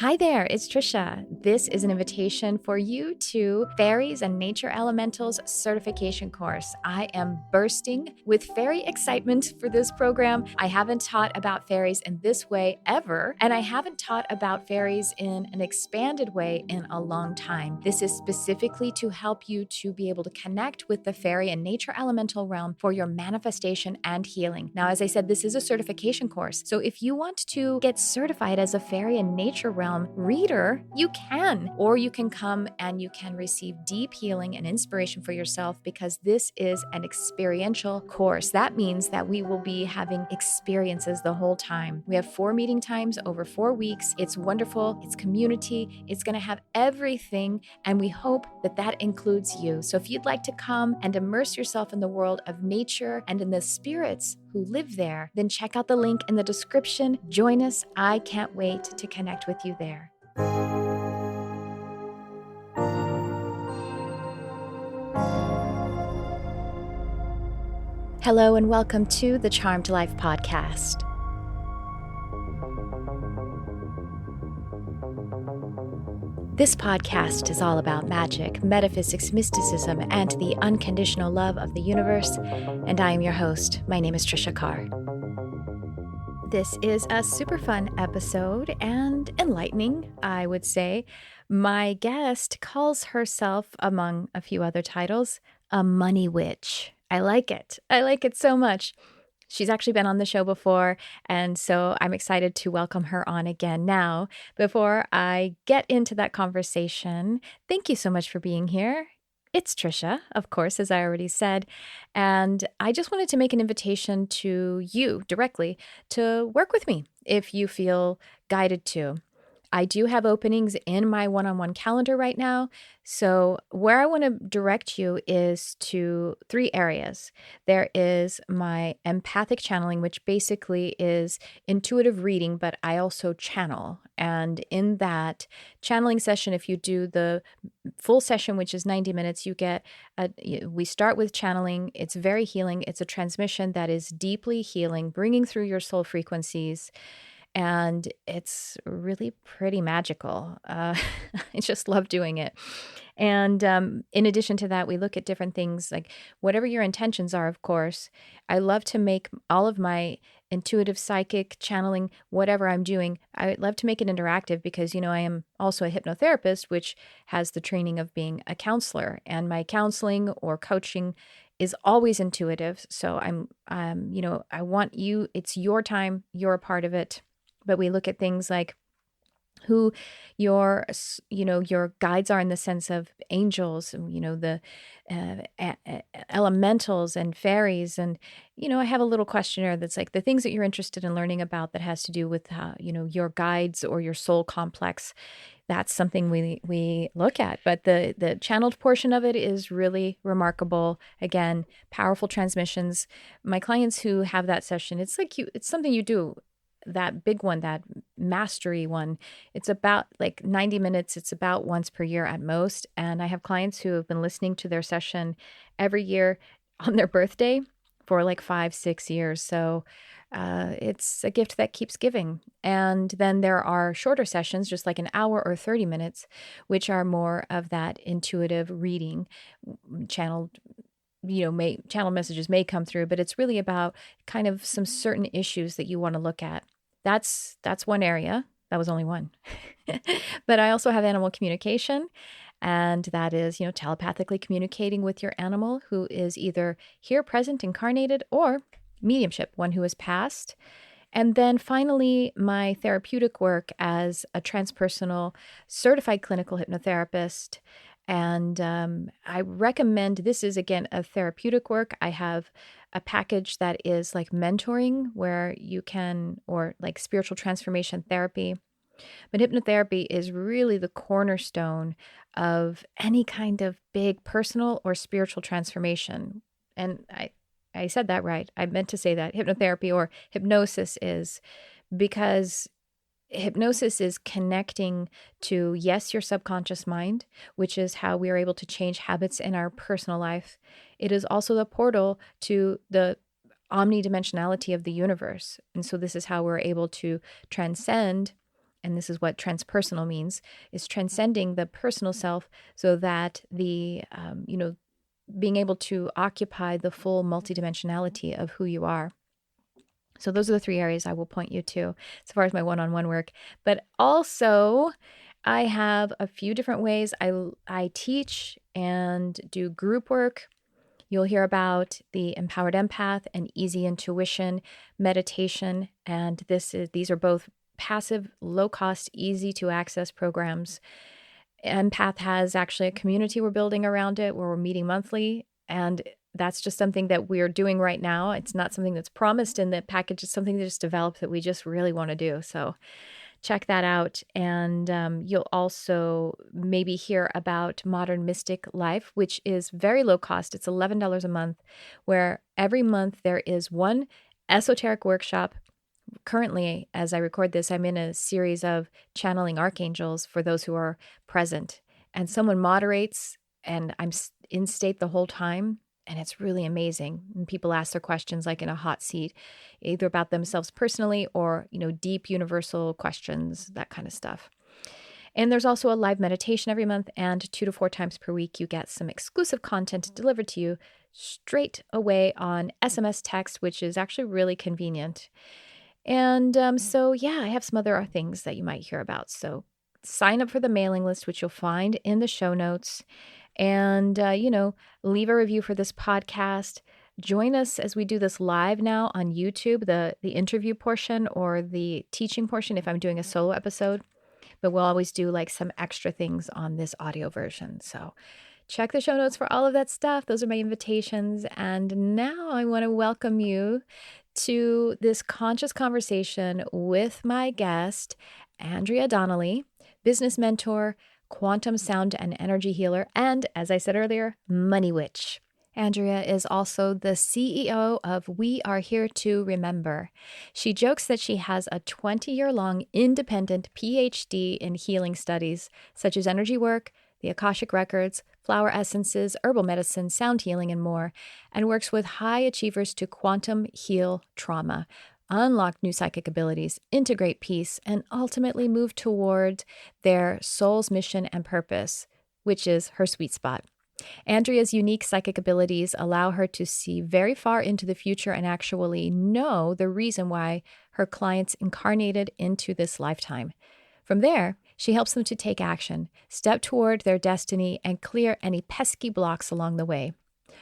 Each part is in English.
Hi there, it's Tricia. This is an invitation for you to Fairies and Nature Elementals certification course. I am bursting with fairy excitement for this program. I haven't taught about fairies in this way ever, and I haven't taught about fairies in an expanded way in a long time. This is specifically to help you to be able to connect with the fairy and nature elemental realm for your manifestation and healing. Now, as I said, this is a certification course. So if you want to get certified as a fairy and nature realm reader, you can, or you can come and you can receive deep healing and inspiration for yourself because this is an experiential course. That means that we will be having experiences the whole time. We have 4 meeting times over 4 weeks. It's wonderful. It's community. It's going to have everything. And we hope that that includes you. So if you'd like to come and immerse yourself in the world of nature and in the spirits who live there, then check out the link in the description. Join us. I can't wait to connect with you there. Hello and welcome to the Charmed Life podcast. This podcast is all about magic, metaphysics, mysticism, and the unconditional love of the universe. And I am your host. My name is Tricia Carr. This is a super fun episode and enlightening, I would say. My guest calls herself, among a few other titles, a money witch. I like it. I like it so much. She's actually been on the show before, and so I'm excited to welcome her on again. Now, before I get into that conversation, thank you so much for being here. It's Tricia, of course, as I already said, and I just wanted to make an invitation to you directly to work with me if you feel guided to. I do have openings in my one-on-one calendar right now. So where I want to direct you is to 3 areas. There is my empathic channeling, which basically is intuitive reading, but I also channel. And in that channeling session, if you do the full session, which is 90 minutes, we start with channeling. It's very healing. It's a transmission that is deeply healing, bringing through your soul frequencies. And it's really pretty magical. I just love doing it. And in addition to that, we look at different things like whatever your intentions are, of course. I love to make all of my intuitive psychic channeling, whatever I'm doing, I love to make it interactive because, I am also a hypnotherapist, which has the training of being a counselor. And my counseling or coaching is always intuitive. So I want you, it's your time, you're a part of it. But we look at things like who your guides are in the sense of angels, the elementals and fairies. And, I have a little questionnaire that's like the things that you're interested in learning about that has to do with, your guides or your soul complex. That's something we look at. But the channeled portion of it is really remarkable. Again, powerful transmissions. My clients who have that session, it's something you do. That big one, that mastery one, it's about like 90 minutes. It's about once per year at most. And I have clients who have been listening to their session every year on their birthday for like 5-6 years. So it's a gift that keeps giving. And then there are shorter sessions, just like an hour or 30 minutes, which are more of that intuitive reading, channeled channel messages may come through, but it's really about kind of some certain issues that you want to look at. That's one area. That was only one. But I also have animal communication, and that is, telepathically communicating with your animal who is either here, present, incarnated, or mediumship, one who has passed. And then finally, my therapeutic work as a transpersonal certified clinical hypnotherapist. And I recommend, this is again a therapeutic work. I have a package that is like mentoring where you can, or like spiritual transformation therapy. But hypnotherapy is really the cornerstone of any kind of big personal or spiritual transformation. And I said that right. I meant to say that hypnotherapy or hypnosis is, because hypnosis is connecting to, yes, your subconscious mind, which is how we are able to change habits in our personal life. It is also the portal to the omnidimensionality of the universe. And so this is how we're able to transcend and this is what transpersonal means, is transcending the personal self so that being able to occupy the full multidimensionality of who you are. So those are the 3 areas I will point you to as far as my one-on-one work. But also, I have a few different ways I teach and do group work. You'll hear about the empowered empath and easy intuition meditation, and these are both passive, low-cost, easy-to-access programs. Empath has actually a community we're building around it where we're meeting monthly, and that's just something that we're doing right now. It's not something that's promised in the package. It's something that just developed that we just really want to do. So check that out. And you'll also maybe hear about Modern Mystic Life, which is very low cost. It's $11 a month, where every month there is one esoteric workshop. Currently, as I record this, I'm in a series of channeling archangels for those who are present. And someone moderates, and I'm in state the whole time. And it's really amazing. And people ask their questions like in a hot seat, either about themselves personally or, deep universal questions, that kind of stuff. And there's also a live meditation every month, and 2 to 4 times per week, you get some exclusive content delivered to you straight away on SMS text, which is actually really convenient. And I have some other things that you might hear about. So sign up for the mailing list, which you'll find in the show notes. And, leave a review for this podcast. Join us as we do this live now on YouTube, the interview portion or the teaching portion if I'm doing a solo episode. But we'll always do like some extra things on this audio version. So check the show notes for all of that stuff. Those are my invitations. And now I want to welcome you to this conscious conversation with my guest, Andrea Donnelly, business mentor, quantum sound and energy healer, and, as I said earlier, money witch. Andrea is also the CEO of We Are Here to Remember. She jokes that she has a 20-year-long independent PhD in healing studies, such as energy work, the Akashic Records, flower essences, herbal medicine, sound healing, and more, and works with high achievers to quantum heal trauma, unlock new psychic abilities, integrate peace, and ultimately move toward their soul's mission and purpose, which is her sweet spot. Andrea's unique psychic abilities allow her to see very far into the future and actually know the reason why her clients incarnated into this lifetime. From there, she helps them to take action, step toward their destiny, and clear any pesky blocks along the way.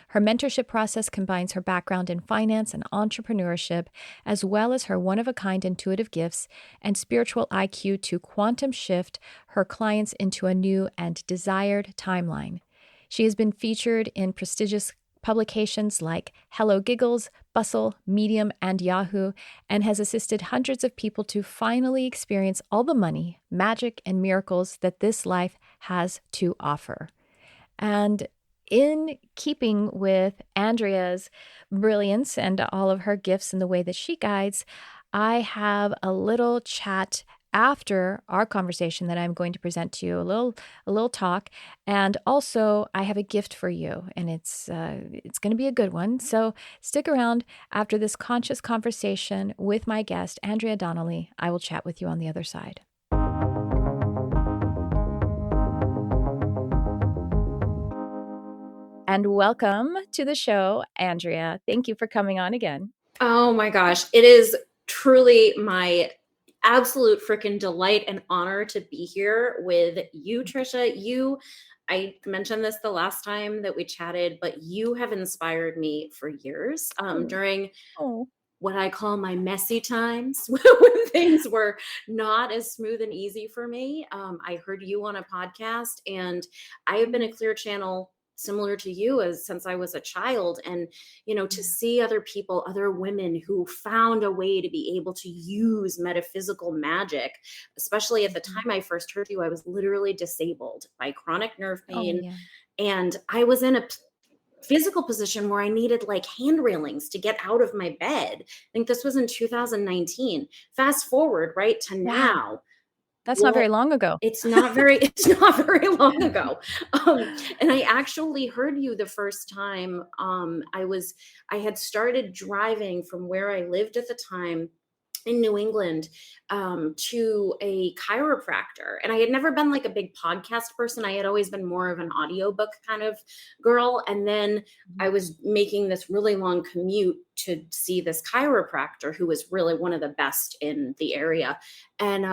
Her mentorship process combines her background in finance and entrepreneurship, as well as her one-of-a-kind intuitive gifts and spiritual IQ to quantum shift her clients into a new and desired timeline. She has been featured in prestigious publications like Hello Giggles, Bustle, Medium, and Yahoo, and has assisted hundreds of people to finally experience all the money, magic, and miracles that this life has to offer. And in keeping with Andrea's brilliance and all of her gifts and the way that she guides, I have a little chat after our conversation that I'm going to present to you, a little talk, and also I have a gift for you, and it's going to be a good one. So stick around after this conscious conversation with my guest, Andrea Donnelly. I will chat with you on the other side. And welcome to the show, Andrea. Thank you for coming on again. Oh my gosh, it is truly my absolute freaking delight and honor to be here with you, Tricia. I mentioned this the last time that we chatted, but you have inspired me for years during what I call my messy times when things were not as smooth and easy for me. I heard you on a podcast, and I have been a clear channel similar to you since I was a child. And, to see other people, other women who found a way to be able to use metaphysical magic, especially at the time I first heard you, I was literally disabled by chronic nerve pain. And I was in a physical position where I needed like hand railings to get out of my bed. I think this was in 2019. Fast forward, right, to now. That's not very long ago. It's not very long ago. And I actually heard you the first time. I had started driving from where I lived at the time in New England to a chiropractor. And I had never been like a big podcast person. I had always been more of an audiobook kind of girl. And then I was making this really long commute to see this chiropractor who was really one of the best in the area. And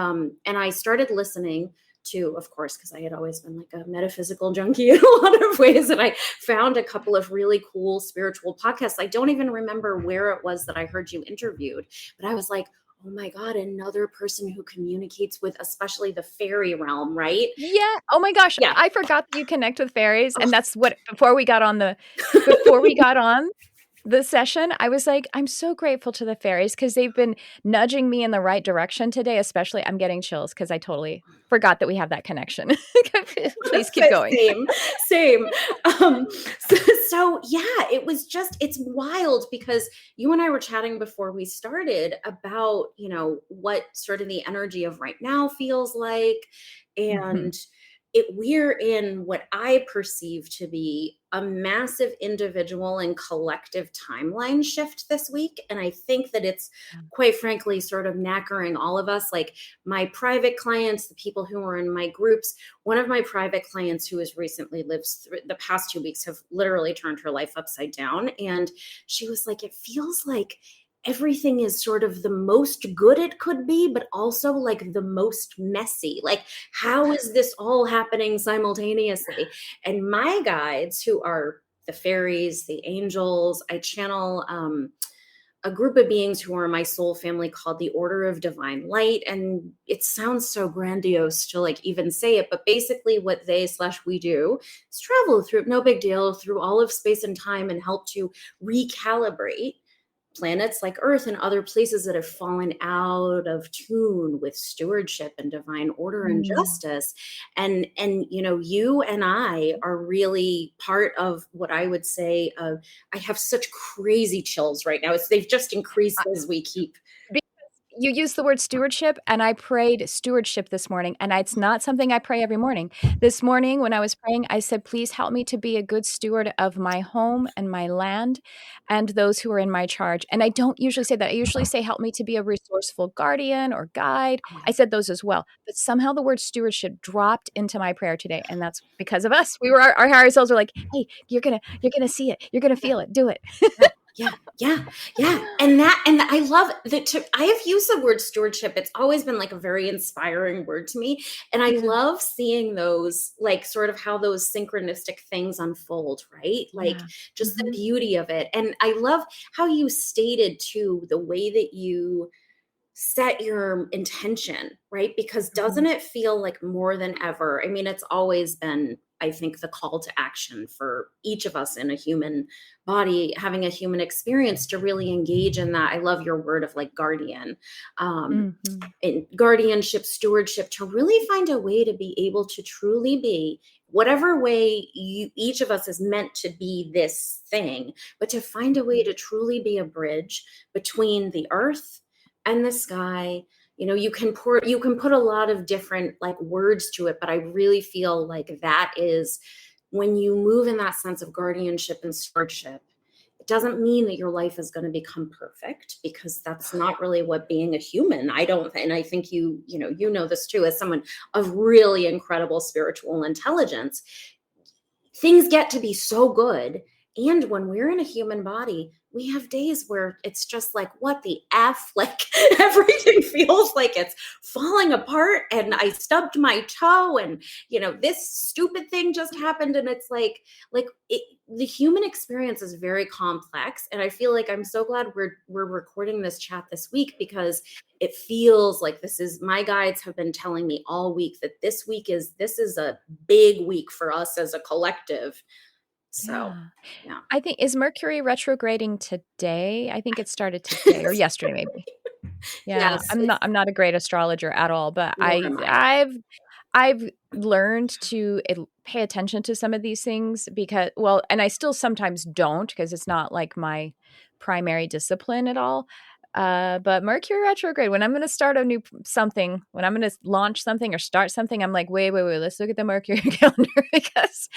I started listening to, of course, because I had always been like a metaphysical junkie in a lot of ways. And I found a couple of really cool spiritual podcasts. I don't even remember where it was that I heard you interviewed, but I was like, oh my God, another person who communicates with especially the fairy realm, right? Yeah. Oh my gosh. Yeah. I forgot that you connect with fairies. Oh. And that's what, before we got on the session, I was like, I'm so grateful to the fairies because they've been nudging me in the right direction today. Especially, I'm getting chills because I totally forgot that we have that connection. Please keep going. Same. So yeah, it's wild because you and I were chatting before we started about, what sort of the energy of right now feels like. And we're in what I perceive to be a massive individual and collective timeline shift this week. And I think that it's quite frankly sort of knackering all of us, like my private clients, the people who are in my groups. One of my private clients who has recently lived through the past 2 weeks have literally turned her life upside down. And she was like, it feels like everything is sort of the most good it could be, but also like the most messy. Like, how is this all happening simultaneously? And my guides, who are the fairies, the angels, I channel a group of beings who are my soul family called the Order of Divine Light. And it sounds so grandiose to like even say it, but basically what we do is travel through, no big deal, through all of space and time and help to recalibrate planets like Earth and other places that have fallen out of tune with stewardship and divine order and justice. And you and I are really part of what I would say. I have such crazy chills right now. They've just increased as we keep. You used the word stewardship, and I prayed stewardship this morning, and it's not something I pray every morning. This morning, when I was praying, I said, please help me to be a good steward of my home and my land and those who are in my charge. And I don't usually say that. I usually say, help me to be a resourceful guardian or guide. I said those as well. But somehow the word stewardship dropped into my prayer today, and that's because of us. We were our higher selves were like, hey, you're gonna see it. You're gonna feel it. Do it. Yeah. And I love that. I have used the word stewardship. It's always been like a very inspiring word to me. And I love seeing those, like sort of how those synchronistic things unfold, right? Like just the beauty of it. And I love how you stated too, the way that you set your intention, right? Because doesn't it feel like more than ever? I mean, it's always been, I think, the call to action for each of us in a human body, having a human experience to really engage in that. I love your word of like guardian, and guardianship, stewardship, to really find a way to be able to truly be whatever way each of us is meant to be this thing, but to find a way to truly be a bridge between the earth and the sky. You can put a lot of different like words to it, but I really feel like that is when you move in that sense of guardianship and stewardship. It doesn't mean that your life is going to become perfect, because that's not really what being a human. And I think you know this too, as someone of really incredible spiritual intelligence. Things get to be so good. And when we're in a human body, we have days where it's just like, what the F? Like everything feels like it's falling apart, and I stubbed my toe, and this stupid thing just happened. And it's like the human experience is very complex. And I feel like I'm so glad we're recording this chat this week, because it feels like my guides have been telling me all week that this is a big week for us as a collective. So, yeah. I think, is Mercury retrograding today? I think it started today or yesterday, maybe. Yeah, Yes, I'm not a great astrologer at all, but nor am I. I've learned to pay attention to some of these things because, well, and I still sometimes don't, because it's not like my primary discipline at all. But Mercury retrograde, when I'm going to start when I'm going to launch something or start something, I'm like, wait, let's look at the Mercury calendar, because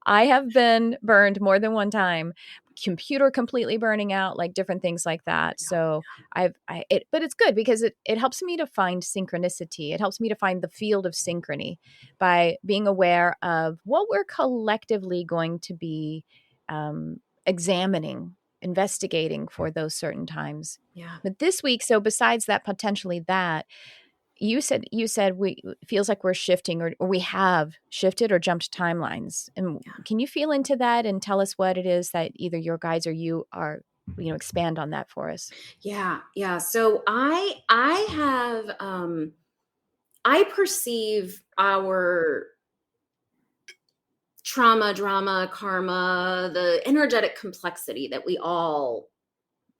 I have been burned more than one time computer completely burning out, like different things like that. So but it's good because it helps me to find synchronicity. It helps me to find the field of synchrony by being aware of what we're collectively going to be examining, investigating for those certain times. Yeah. But this week, so besides that, potentially that, you said we it feels like we're shifting or we have shifted or jumped timelines. And can you feel into that and tell us what it is that either your guides or you are, expand on that for us? Yeah. Yeah. So I have I perceive our trauma, drama, karma, the energetic complexity that we all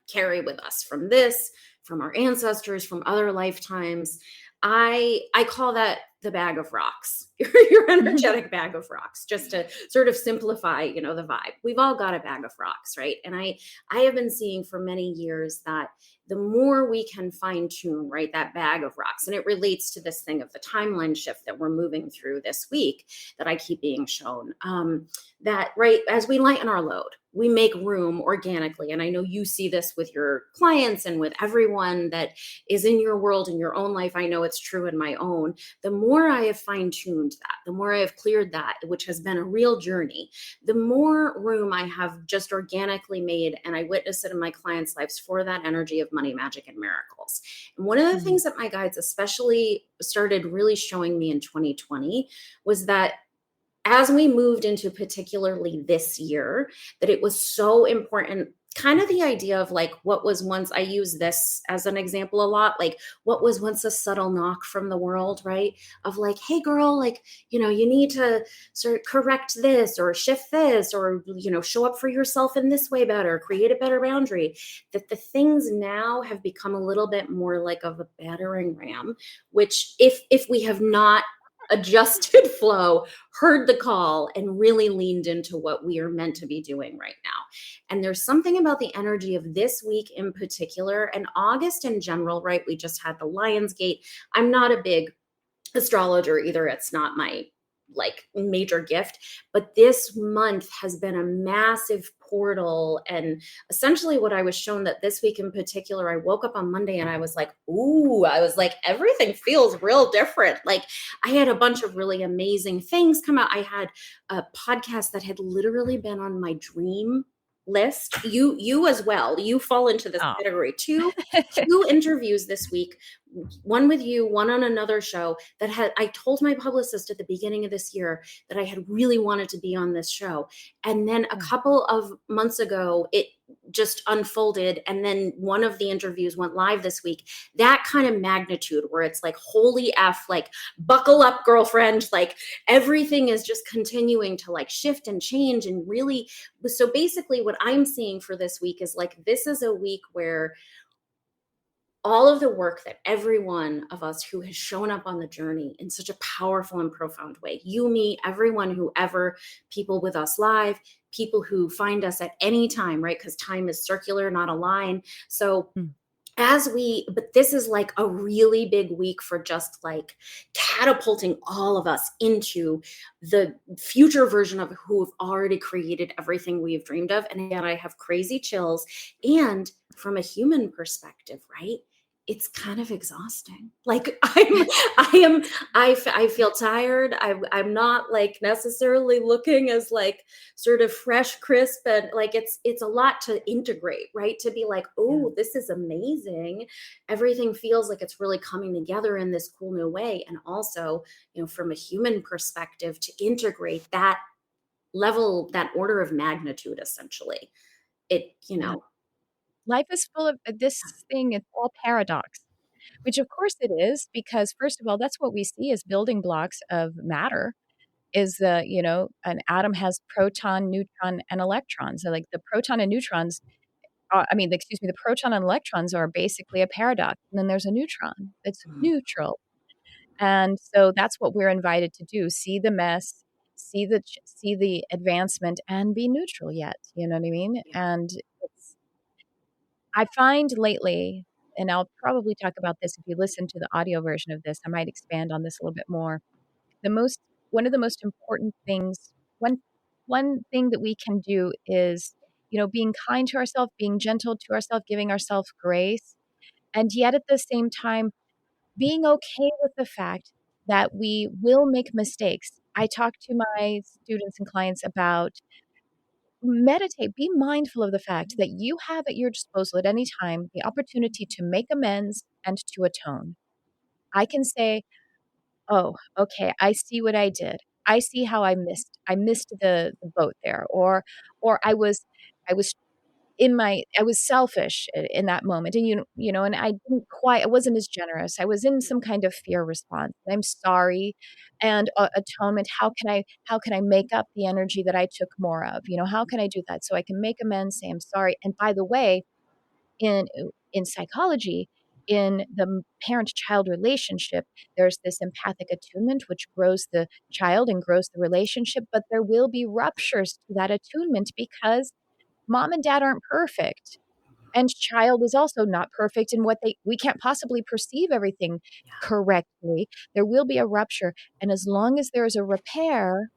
carry with us from this, from our ancestors, from other lifetimes. I call that the bag of rocks, your energetic bag of rocks, just to sort of simplify, the vibe. We've all got a bag of rocks, right? And I have been seeing for many years that the more we can fine tune, right, that bag of rocks, and it relates to this thing of the timeline shift that we're moving through this week that I keep being shown, that right as we lighten our load, we make room organically. And I know you see this with your clients and with everyone that is in your world, in your own life. I know it's true in my own. The more I have fine tuned that, the more I have cleared that, which has been a real journey, the more room I have just organically made. And I witness it in my clients' lives for that energy of money, magic, and miracles. And one of the things that my guides especially started really showing me in 2020 was that as we moved into particularly this year, that it was so important, kind of the idea of like what was once, I use this as an example a lot, like what was once a subtle knock from the world, right? Of like, hey girl, like, you need to sort of correct this or shift this or, show up for yourself in this way better, create a better boundary. That the things now have become a little bit more like of a battering ram, which if we have not adjusted flow, heard the call, and really leaned into what we are meant to be doing right now. And there's something about the energy of this week in particular, and August in general, right? We just had the Lionsgate. I'm not a big astrologer either. It's not my like major gift, but this month has been a massive portal. And essentially what I was shown that this week in particular, I woke up on Monday and I was like, ooh, I was like, everything feels real different. Like I had a bunch of really amazing things come out. I had a podcast that had literally been on my dream list. You as well, you fall into this category. Two interviews this week, one with you, one on another show that I told my publicist at the beginning of this year that I had really wanted to be on this show. And then a couple of months ago, it just unfolded. And then one of the interviews went live this week. That kind of magnitude where it's like, holy F, like buckle up, girlfriend. Like everything is just continuing to like shift and change and really. So basically what I'm seeing for this week is like, this is a week where all of the work that every one of us who has shown up on the journey in such a powerful and profound way, you, me, everyone, whoever, people with us live, people who find us at any time, right? Because time is circular, not a line. So but this is like a really big week for just like catapulting all of us into the future version of who have already created everything we've dreamed of. And again, I have crazy chills. And from a human perspective, right? It's kind of exhausting. Like I feel tired. I'm not like necessarily looking as like sort of fresh, crisp, and like it's a lot to integrate, right? To be like, oh, this is amazing. Everything feels like it's really coming together in this cool new way. And also, from a human perspective, to integrate that level, that order of magnitude, essentially. Life is full of this thing. It's all paradox, which of course it is, because first of all, that's what we see as building blocks of matter is an atom has proton, neutron, and electrons. So like the proton and neutrons, the proton and electrons are basically a paradox. And then there's a neutron that's neutral. And so that's what we're invited to do. See the mess, see the advancement, and be neutral yet. You know what I mean? And I find lately, and I'll probably talk about this if you listen to the audio version of this, I might expand on this a little bit more. One of the most important things, one thing that we can do is being kind to ourselves, being gentle to ourselves, giving ourselves grace, and yet at the same time, being okay with the fact that we will make mistakes. I talk to my students and clients about meditate, be mindful of the fact that you have at your disposal at any time the opportunity to make amends and to atone. I can say, "Oh, okay, I see what I did. I see how I missed the boat there," or I was I was selfish in that moment, and and I wasn't as generous. I was in some kind of fear response. I'm sorry, and atonement. How can I make up the energy that I took more of? How can I do that so I can make amends, say I'm sorry? And by the way, in in psychology, in the parent-child relationship, there's this empathic attunement which grows the child and grows the relationship, but there will be ruptures to that attunement because mom and dad aren't perfect, and child is also not perfect in what we can't possibly perceive everything correctly. There will be a rupture, and as long as there is a repair,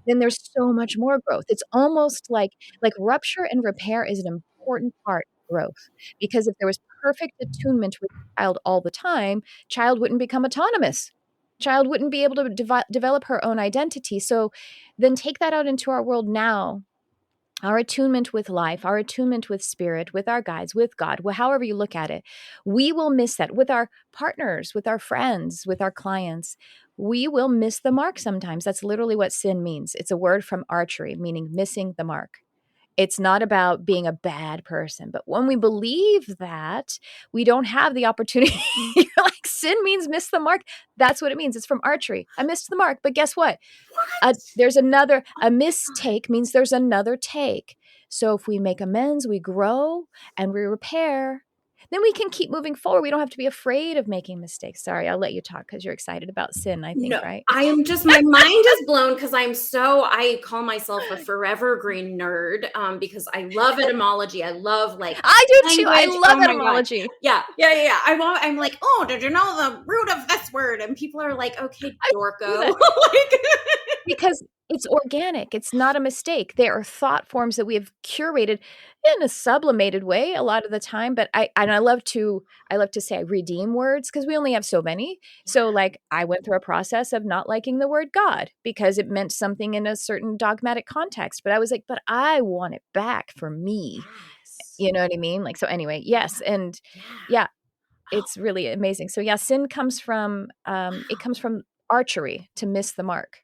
then there's so much more growth. It's almost like rupture and repair is an important part of growth, because if there was perfect attunement with child all the time, child wouldn't become autonomous. Child wouldn't be able to develop her own identity. So then take that out into our world now. Our attunement with life, our attunement with spirit, with our guides, with God, however you look at it, we will miss that with our partners, with our friends, with our clients. We will miss the mark sometimes. That's literally what sin means. It's a word from archery, meaning missing the mark. It's not about being a bad person. But when we believe that, we don't have the opportunity. Like sin means miss the mark. That's what it means. It's from archery. I missed the mark. But guess what? There's a mistake means there's another take. So if we make amends, we grow and we repair, then we can keep moving forward. We don't have to be afraid of making mistakes. Sorry, I'll let you talk because you're excited about sin, I think, No, right? I am just, my mind is blown because I call myself a forever green nerd, because I love etymology. I love I do too. I language. love Oh my God. etymology. Yeah. I'm like, oh, did you know the root of this word? And people are like, okay, I do dorko. that. Like, Because it's organic. It's not a mistake. They are thought forms that we have curated in a sublimated way a lot of the time. But I love to say I redeem words because we only have so many. So like I went through a process of not liking the word God because it meant something in a certain dogmatic context. But I was like, but I want it back for me. yes. You know what I mean? Like, so anyway, yes. And yeah, it's really amazing. So yeah, sin comes from it comes from archery, to miss the mark.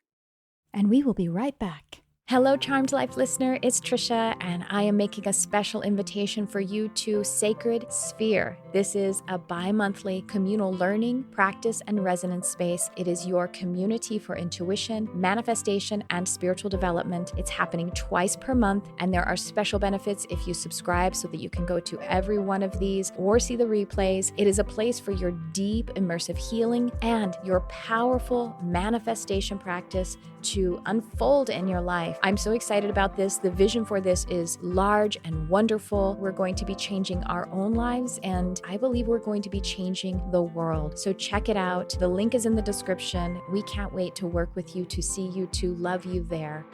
And we will be right back. Hello, Charmed Life listener. It's Tricia, and I am making a special invitation for you to Sacred Sphere. This is a bi-monthly communal learning, practice, and resonance space. It is your community for intuition, manifestation, and spiritual development. It's happening twice per month, and there are special benefits if you subscribe so that you can go to every one of these or see the replays. It is a place for your deep, immersive healing and your powerful manifestation practice to unfold in your life. I'm so excited about this. The vision for this is large and wonderful. We're going to be changing our own lives, and I believe we're going to be changing the world. So check it out. The link is in the description. We can't wait to work with you, to see you, to love you there.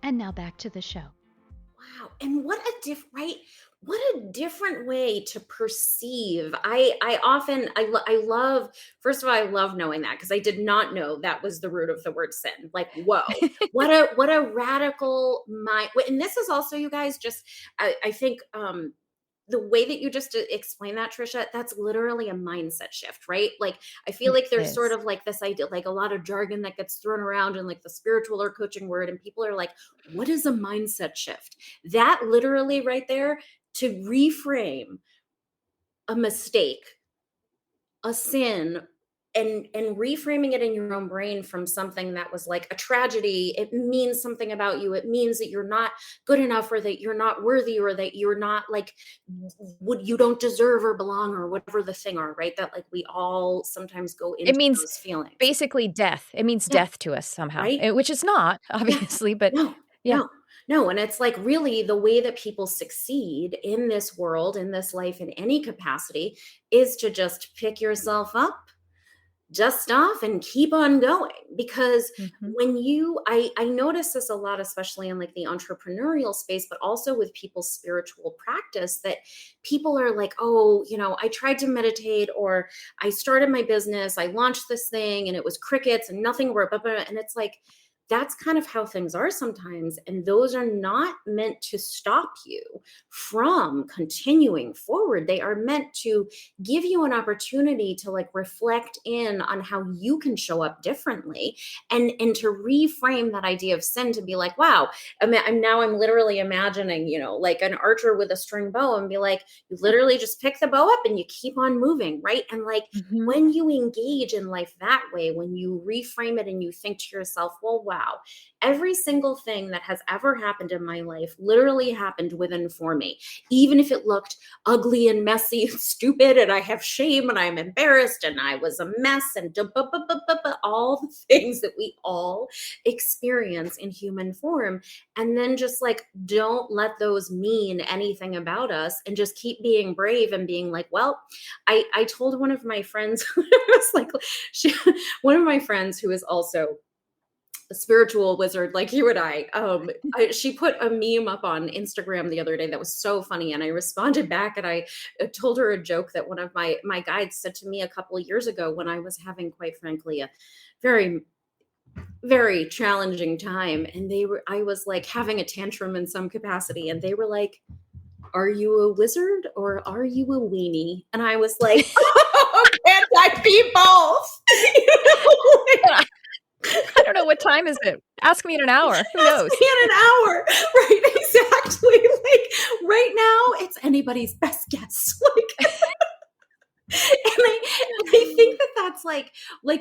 And now back to the show. Wow. And what a different way to perceive. I love, first of all, I love knowing that because I did not know that was the root of the word sin. Like, whoa, what a radical mind. And this is also, you guys, just, I think, the way that you just explained that, Tricia, that's literally a mindset shift, right? Like, I feel like there's sort of like this idea, like a lot of jargon that gets thrown around in like the spiritual or coaching word. And people are like, what is a mindset shift? That literally right there, to reframe a mistake, a sin, and reframing it in your own brain from something that was like a tragedy. It means something about you. It means that you're not good enough, or that you're not worthy, or that you're not like, you don't deserve or belong, or whatever the thing are, right? That like we all sometimes go into It means those feelings. basically death. It means death to us somehow, Right? which is not, obviously, but No, yeah. no. And it's like really the way that people succeed in this world, in this life, in any capacity, is to just pick yourself up, dust off and keep on going. Because Mhm. when I notice this a lot, especially in like the entrepreneurial space, but also with people's spiritual practice, that people are like, oh, I tried to meditate, or I started my business, I launched this thing and it was crickets and nothing worked. And it's like, that's kind of how things are sometimes. And those are not meant to stop you from continuing forward. They are meant to give you an opportunity to like reflect in on how you can show up differently, and to reframe that idea of sin to be like, wow, I'm literally imagining, like an archer with a string bow, and be like, you literally just pick the bow up and you keep on moving, right? And like, Mhm. when you engage in life that way, when you reframe it and you think to yourself, well, wow, every single thing that has ever happened in my life literally happened within for me, even if it looked ugly and messy and stupid, and I have shame and I'm embarrassed and I was a mess, and all the things that we all experience in human form. And then just like, don't let those mean anything about us, and just keep being brave and being like, well, I told one of my friends, was like, one of my friends who is also a spiritual wizard like you and she put a meme up on Instagram the other day that was so funny, and I responded back, and I told her a joke that one of my guides said to me a couple of years ago, when I was having, quite frankly, a very, very challenging time, and I was like having a tantrum in some capacity, and they were like, are you a wizard or are you a weenie? And I was like, oh, can't I be both? I I don't know, what time is it? Ask me in an hour. Who knows? Ask me in an hour. Right, exactly. Like, right now, it's anybody's best guess. Like, and I think that that's like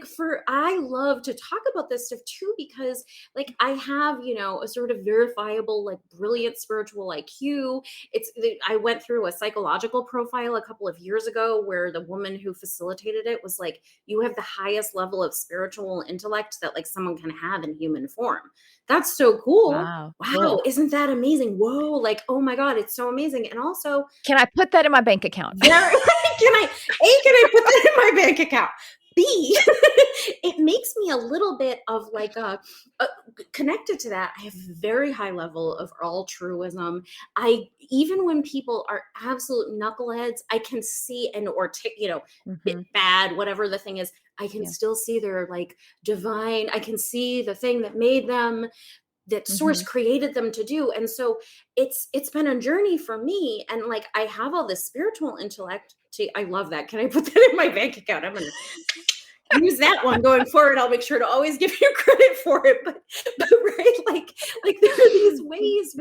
for I love to talk about this stuff too, because like I have, a sort of verifiable, like brilliant spiritual IQ. I went through a psychological profile a couple of years ago where the woman who facilitated it was like, you have the highest level of spiritual intellect that like someone can have in human form. That's so cool. Wow, Wow, cool. isn't that amazing? Whoa, like, oh my God, it's so amazing. And also, Can I put that in my bank account? very, can I put that in my bank account? B, it makes me a little bit of like connected to that. I have a very high level of altruism. Even when people are absolute knuckleheads, I can see, Mhm. bad, whatever the thing is, I can Yeah. still see their like divine. I can see the thing that made them, that source Mhm. created them to do. And so it's been a journey for me, and like I have all this spiritual intellect to, I love that. Can I put that in my bank account? I'm gonna use that one going forward. I'll make sure to always give you credit for it. But right, like there are these ways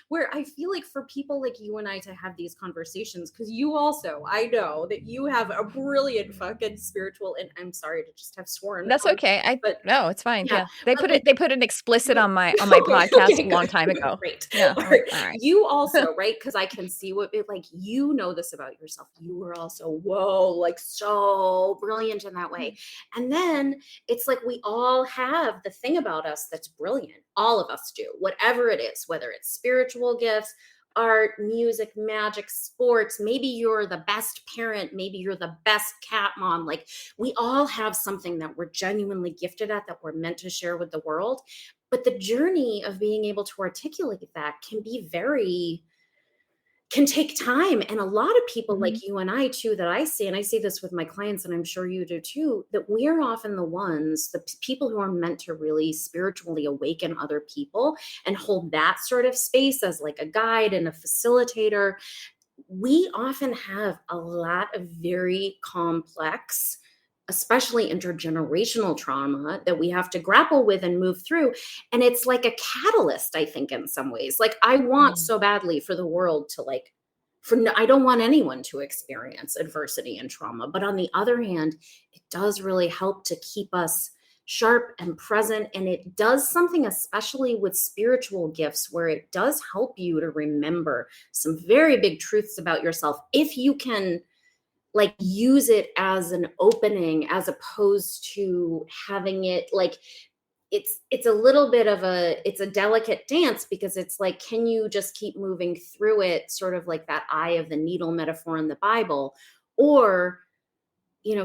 where I feel like for people like you and I to have these conversations, because you also, I know that you have a brilliant fucking spiritual, and I'm sorry to just have sworn, That's okay. but No, it's fine. yeah, Yeah. They but put like, it they put an explicit but on my okay, podcast okay, a long good, time ago. great. Yeah. All I'm right. like, "All right." You also, right? Because I can see what it, like, this about yourself. You were also, whoa, like so brilliant in that way. And then it's like we all have the thing about us that's brilliant. All of us do, whatever it is, whether it's spiritual gifts, art, music, magic, sports. Maybe you're the best parent. Maybe you're the best cat mom. Like, we all have something that we're genuinely gifted at, that we're meant to share with the world. But the journey of being able to articulate that can take time. And a lot of people Mhm. like you and I too, that I see, and I see this with my clients, and I'm sure you do too, that we're often the ones, people who are meant to really spiritually awaken other people and hold that sort of space as like a guide and a facilitator. We often have a lot of very complex, especially intergenerational trauma, that we have to grapple with and move through. And it's like a catalyst, I think, in some ways. Like, I want Mm. so badly for the world to like, I don't want anyone to experience adversity and trauma. But on the other hand, it does really help to keep us sharp and present. And it does something, especially with spiritual gifts, where it does help you to remember some very big truths about yourself, if you can like use it as an opening, as opposed to having it like, it's a little bit of it's a delicate dance, because it's like, can you just keep moving through it, sort of like that eye of the needle metaphor in the Bible, or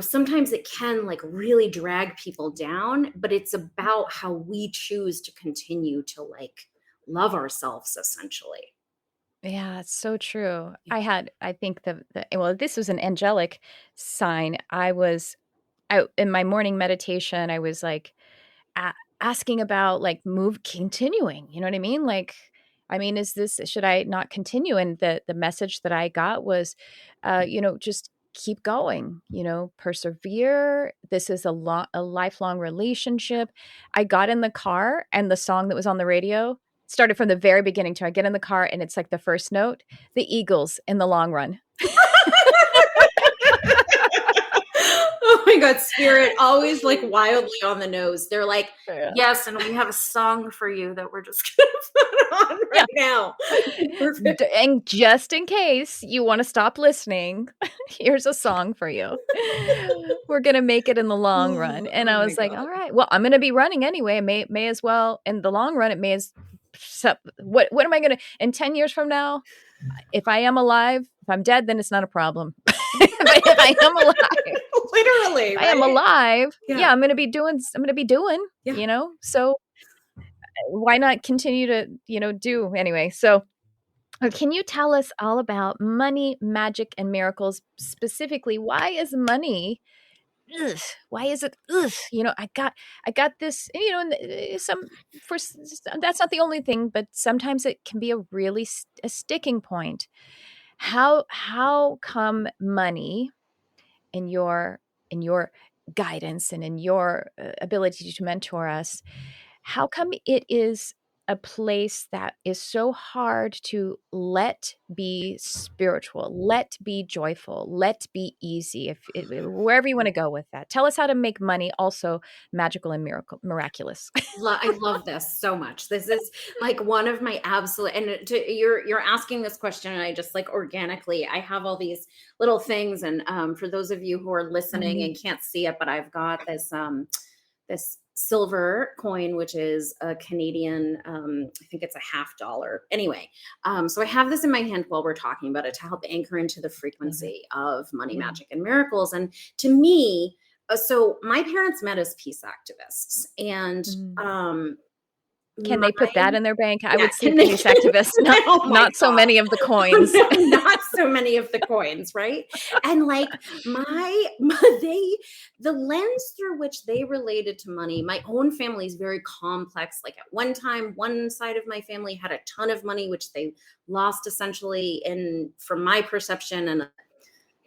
sometimes it can like really drag people down, but it's about how we choose to continue to like love ourselves essentially. Yeah, it's so true. I think well, this was an angelic sign. In my morning meditation, I was like asking about like continuing, you know what I mean? Like, I mean, should I not continue? And the message that I got was, just keep going, persevere. This is a lifelong relationship. I got in the car and the song that was on the radio started from the very beginning to I get in the car and it's like the first note, the Eagles in the long run. Oh my God, Spirit, always like wildly on the nose. They're like, Yeah. yes, and we have a song for you that we're just going to put on right now. Perfect. And just in case you want to stop listening, here's a song for you. We're going to make it in the long run. And Oh I my was like, God. all right, well, I'm going to be running anyway. May as well, in the long run, it may as, what am I going to, in 10 years from now, if I am alive, if I'm dead, then it's not a problem. If I am alive, Literally, I am right? alive. Yeah. Yeah, I'm going to be doing, Yeah. so why not continue to, do anyway. So can you tell us all about money, magic, and miracles? Specifically, why is money? Ugh, why is it? Ugh, I got this. And, that's not the only thing, but sometimes it can be a really a sticking point. How come money in your guidance and in your ability to mentor us, how come it is a place that is so hard to let be spiritual, let be joyful, let be easy, wherever you want to go with that? Tell us how to make money also magical and miraculous. I love this so much. This is like one of my absolute, and you're asking this question, and I just like organically, I have all these little things, and for those of you who are listening and can't see it, but I've got this silver coin, which is a Canadian, I think it's a $50. Anyway, so I have this in my hand while we're talking about it to help anchor into the frequency of money, magic, and miracles. And to me, so my parents met as peace activists, and Can they put that in their bank? I yeah, would see peace activists, oh my not so God. many of the coins. Not so many of the coins, right? And like the lens through which they related to money, my own family is very complex. Like at one time, one side of my family had a ton of money, which they lost essentially from my perception, and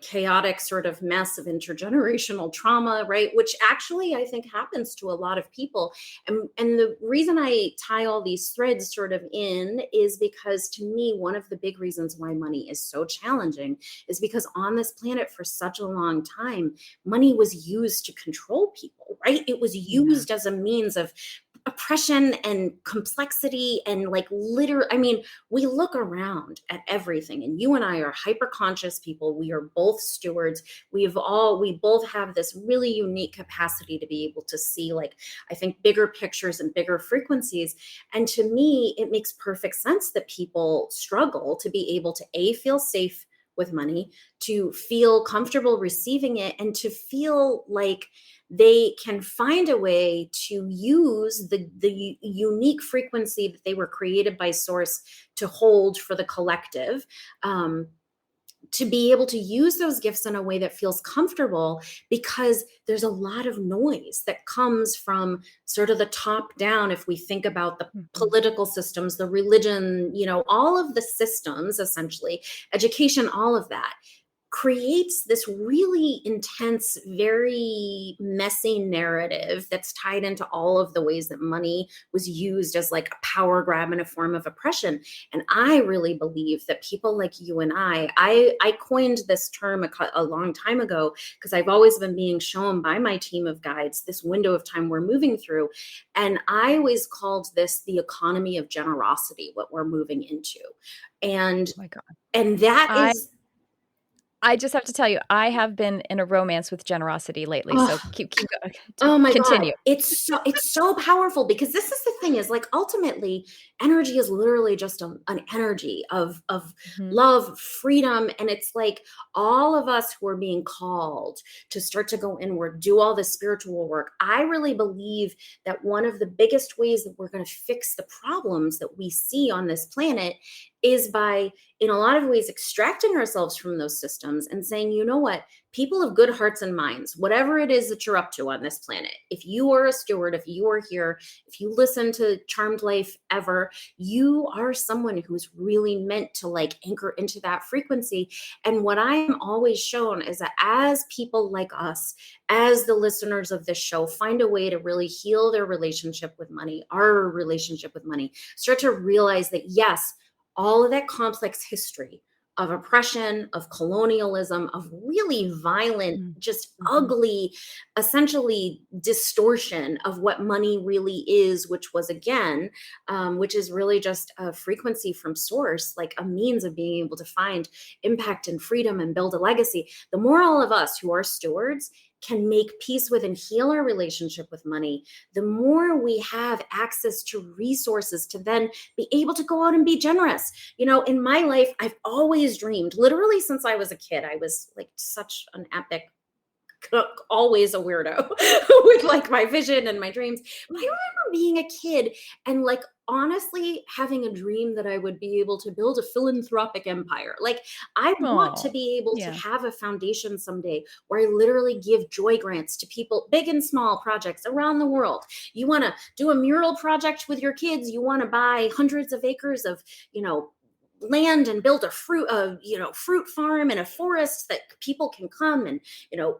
chaotic sort of mess of intergenerational trauma, right? Which actually I think happens to a lot of people. And the reason I tie all these threads sort of in is because to me, one of the big reasons why money is so challenging is because on this planet for such a long time, money was used to control people, right? It was used as a means of oppression and complexity and like we look around at everything, and you and I are hyper conscious people. We are both stewards. We both have this really unique capacity to be able to see, like, I think bigger pictures and bigger frequencies. And to me, it makes perfect sense that people struggle to be able to feel safe with money, to feel comfortable receiving it, and to feel like they can find a way to use the unique frequency that they were created by source to hold for the collective, to be able to use those gifts in a way that feels comfortable, because there's a lot of noise that comes from sort of the top down. If we think about the political systems, the religion, all of the systems, essentially, education, all of that creates this really intense, very messy narrative that's tied into all of the ways that money was used as like a power grab and a form of oppression. And I really believe that people like you and I coined this term a long time ago, because I've always been being shown by my team of guides this window of time we're moving through. And I always called this the economy of generosity, what we're moving into. And, Oh my God. and that is, I just have to tell you, I have been in a romance with generosity lately. So Oh, keep going. oh my God. Continue. It's so powerful because this is the thing is like ultimately energy is literally just an energy of Mhm. love, freedom. And it's like all of us who are being called to start to go inward, do all the spiritual work. I really believe that one of the biggest ways that we're going to fix the problems that we see on this planet is by, in a lot of ways, extracting ourselves from those systems and saying, you know what? People of good hearts and minds, whatever it is that you're up to on this planet, if you are a steward, if you are here, if you listen to Charmed Life ever, you are someone who's really meant to like anchor into that frequency. And what I'm always shown is that as people like us, as the listeners of this show, find a way to really heal their relationship with money, our relationship with money, start to realize that, yes, all of that complex history of oppression, of colonialism, of really violent, just Mhm. ugly, essentially distortion of what money really is, which was again, which is really just a frequency from source, like a means of being able to find impact and freedom and build a legacy. The more all of us who are stewards can make peace with and heal our relationship with money, the more we have access to resources to then be able to go out and be generous. You know, in my life, I've always dreamed, literally since I was a kid, I was like such an epic, always a weirdo with like my vision and my dreams. But I remember being a kid and like honestly having a dream that I would be able to build a philanthropic empire. Like I want to Oh, be able to yeah. have a foundation someday where I literally give joy grants to people, big and small projects around the world. You want to do a mural project with your kids, you want to buy hundreds of acres of, you know, land and build a fruit farm and a forest that people can come and, you know,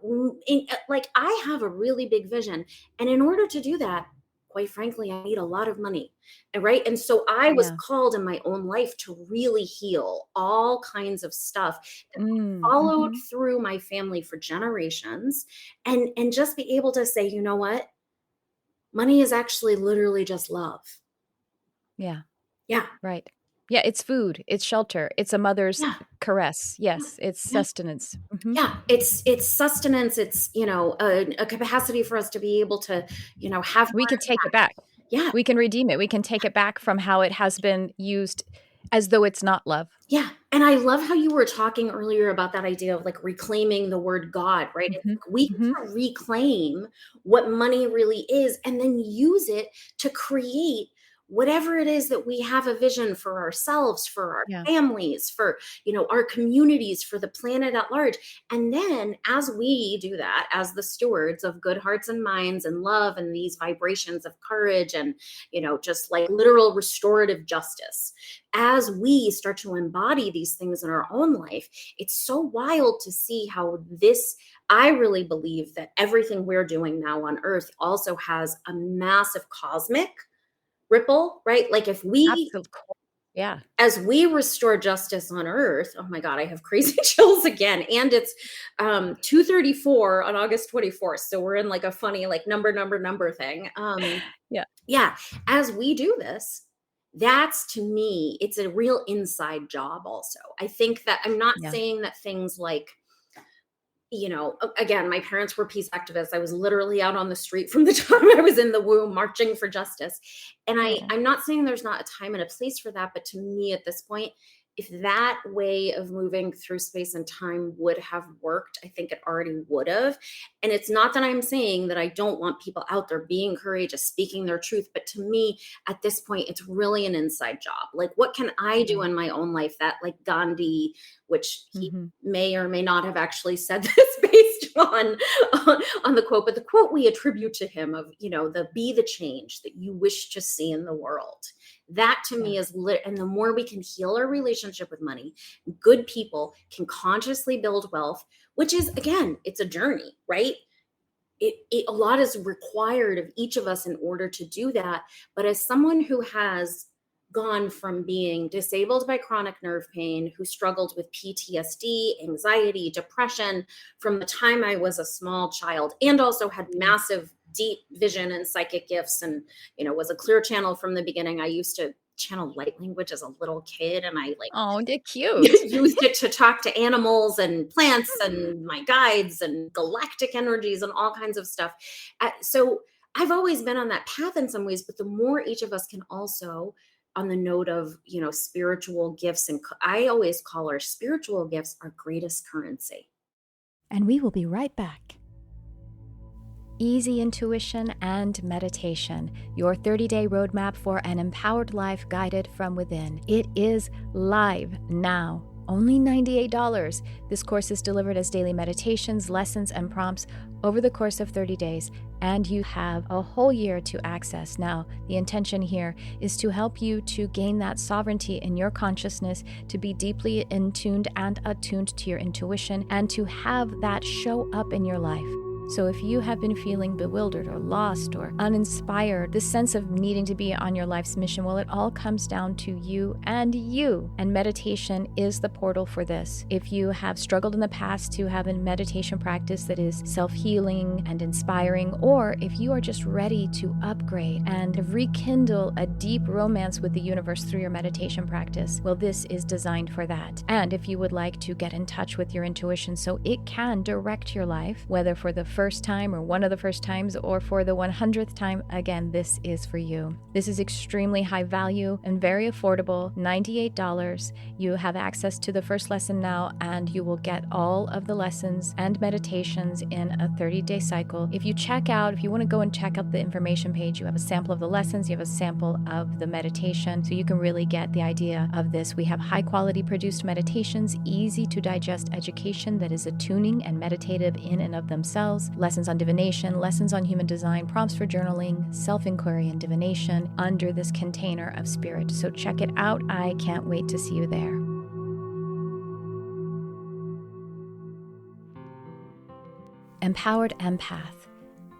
like I have a really big vision. And in order to do that, quite frankly, I need a lot of money. And right. And so I was Yeah. called in my own life to really heal all kinds of stuff that followed Mhm. through my family for generations and just be able to say, you know what? Money is actually literally just love. Yeah. Yeah. Right. Yeah, it's food, it's shelter, it's a mother's Yeah. caress. Yeah. Yes, it's Yeah. sustenance. Mhm. Yeah, it's sustenance. It's, you know, a capacity for us to be able to, you know, have We more can take it back. impact. Yeah, We can redeem it. We can take it back from how it has been used as though it's not love. yeah. And I love how you were talking earlier about that idea of like reclaiming the word God, right? It's Mhm. like we get Mhm. to reclaim what money really is and then use it to create whatever it is that we have a vision for ourselves, for our Yeah. families, for, you know, our communities, for the planet at large. And then as we do that, as the stewards of good hearts and minds and love and these vibrations of courage and, you know, just like literal restorative justice, as we start to embody these things in our own life, it's so wild to see how this, I really believe that everything we're doing now on earth also has a massive cosmic ripple, right? Like if we, Absolutely. Yeah. as we restore justice on earth, oh my God, I have crazy chills again. And it's 2:34 on August 24th. So we're in like a funny, like number thing. Yeah. Yeah, as we do this, that's to me, it's a real inside job also. I think that I'm not Yeah. saying that things like, you know, again, my parents were peace activists. I was literally out on the street from the time I was in the womb marching for justice. And Oh. I'm not saying there's not a time and a place for that, but to me at this point, if that way of moving through space and time would have worked, I think it already would have. And it's not that I'm saying that I don't want people out there being courageous, speaking their truth, but to me at this point, it's really an inside job. Like, what can I do Right. in my own life that, like Gandhi, which he Mhm. may or may not have actually said this based on the quote, but the quote we attribute to him of, you know, the be the change that you wish to see in the world. That to Yeah. me is lit. And the more we can heal our relationship with money, good people can consciously build wealth, which is, again, it's a journey, right? A lot is required of each of us in order to do that. But as someone who has gone from being disabled by chronic nerve pain, who struggled with PTSD, anxiety, depression from the time I was a small child, and also had Yeah. massive deep vision and psychic gifts and, you know, was a clear channel from the beginning. I used to channel light language as a little kid, and I like Oh, they're cute. used it to talk to animals and plants and my guides and galactic energies and all kinds of stuff. So I've always been on that path in some ways, but the more each of us can also, on the note of, spiritual gifts, and I always call our spiritual gifts our greatest currency. And we will be right back. Easy intuition and meditation, your 30-day roadmap for an empowered life guided from within. It is live now. Only $98. This course is delivered as daily meditations, lessons, and prompts over the course of 30 days, and you have a whole year to access. Now, the intention here is to help you to gain that sovereignty in your consciousness, to be deeply intuned and attuned to your intuition, and to have that show up in your life. So if you have been feeling bewildered or lost or uninspired, this sense of needing to be on your life's mission, well, it all comes down to you. And meditation is the portal for this. If you have struggled in the past to have a meditation practice that is self-healing and inspiring, or if you are just ready to upgrade and rekindle a deep romance with the universe through your meditation practice, well, this is designed for that. And if you would like to get in touch with your intuition so it can direct your life, whether for the first time or one of the first times or for the 100th time, again, this is for you. This is extremely high value and very affordable, $98. You have access to the first lesson now, and you will get all of the lessons and meditations in a 30-day cycle. If you want to go and check out the information page, you have a sample of the lessons, you have a sample of the meditation, so you can really get the idea of this. We have high quality produced meditations, easy to digest education that is attuning and meditative in and of themselves, lessons on divination, lessons on human design, prompts for journaling, self-inquiry, and divination under this container of spirit. So check it out. I can't wait to see you there. Empowered Empath.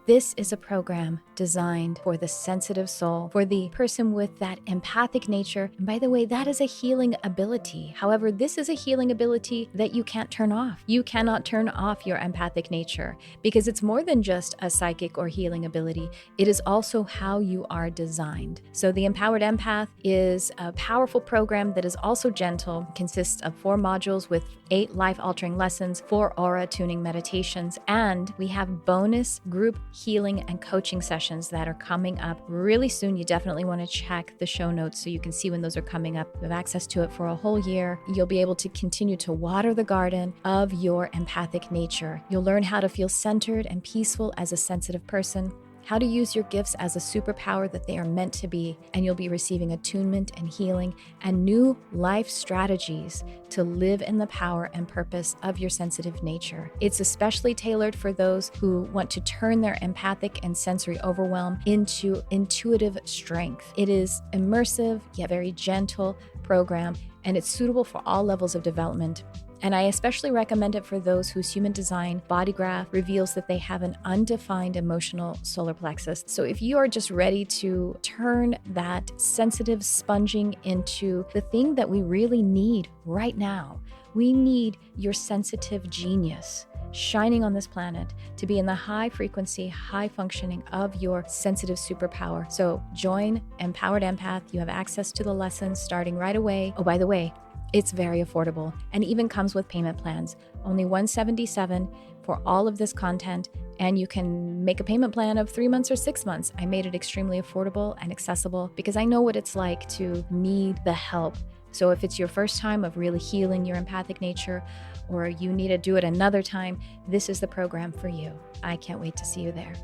This is a program designed for the sensitive soul, for the person with that empathic nature. And by the way, that is a healing ability. However, this is a healing ability that you can't turn off. You cannot turn off your empathic nature because it's more than just a psychic or healing ability. It is also how you are designed. So the Empowered Empath is a powerful program that is also gentle, consists of 4 modules with 8 life-altering lessons, 4 aura tuning meditations, and we have bonus group healing and coaching sessions that are coming up really soon. You definitely want to check the show notes so you can see when those are coming up. You have access to it for a whole year. You'll be able to continue to water the garden of your empathic nature. You'll learn how to feel centered and peaceful as a sensitive person, how to use your gifts as a superpower that they are meant to be, and you'll be receiving attunement and healing and new life strategies to live in the power and purpose of your sensitive nature. It's especially tailored for those who want to turn their empathic and sensory overwhelm into intuitive strength. It is immersive yet very gentle program, and it's suitable for all levels of development. And I especially recommend it for those whose human design body graph reveals that they have an undefined emotional solar plexus. So if you are just ready to turn that sensitive sponging into the thing that we really need right now, we need your sensitive genius shining on this planet to be in the high frequency, high functioning of your sensitive superpower. So join Empowered Empath. You have access to the lessons starting right away. Oh, by the way, it's very affordable and even comes with payment plans. Only $177 for all of this content, and you can make a payment plan of 3 months or 6 months. I made it extremely affordable and accessible because I know what it's like to need the help. So if it's your first time of really healing your empathic nature, or you need to do it another time, this is the program for you. I can't wait to see you there.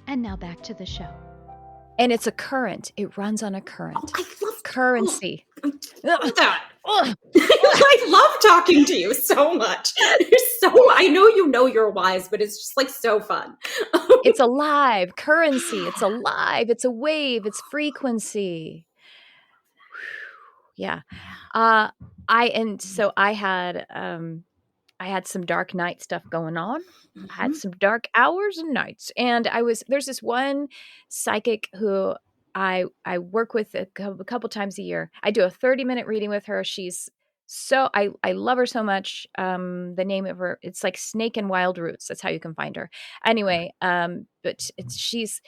And now back to the show. And it's a current. It runs on a current. Oh, I love currency. I love that. I love talking to you so much. I know you know you're wise, but it's just like so fun. It's alive. Currency. It's alive. It's a wave. It's frequency. Yeah. I had some dark night stuff going on. I had some dark hours and nights. And there's this one psychic who I work with a couple times a year. I do a 30-minute reading with her. I love her so much. The name of her, it's like Snake and Wild Roots. That's how you can find her. Anyway, but she's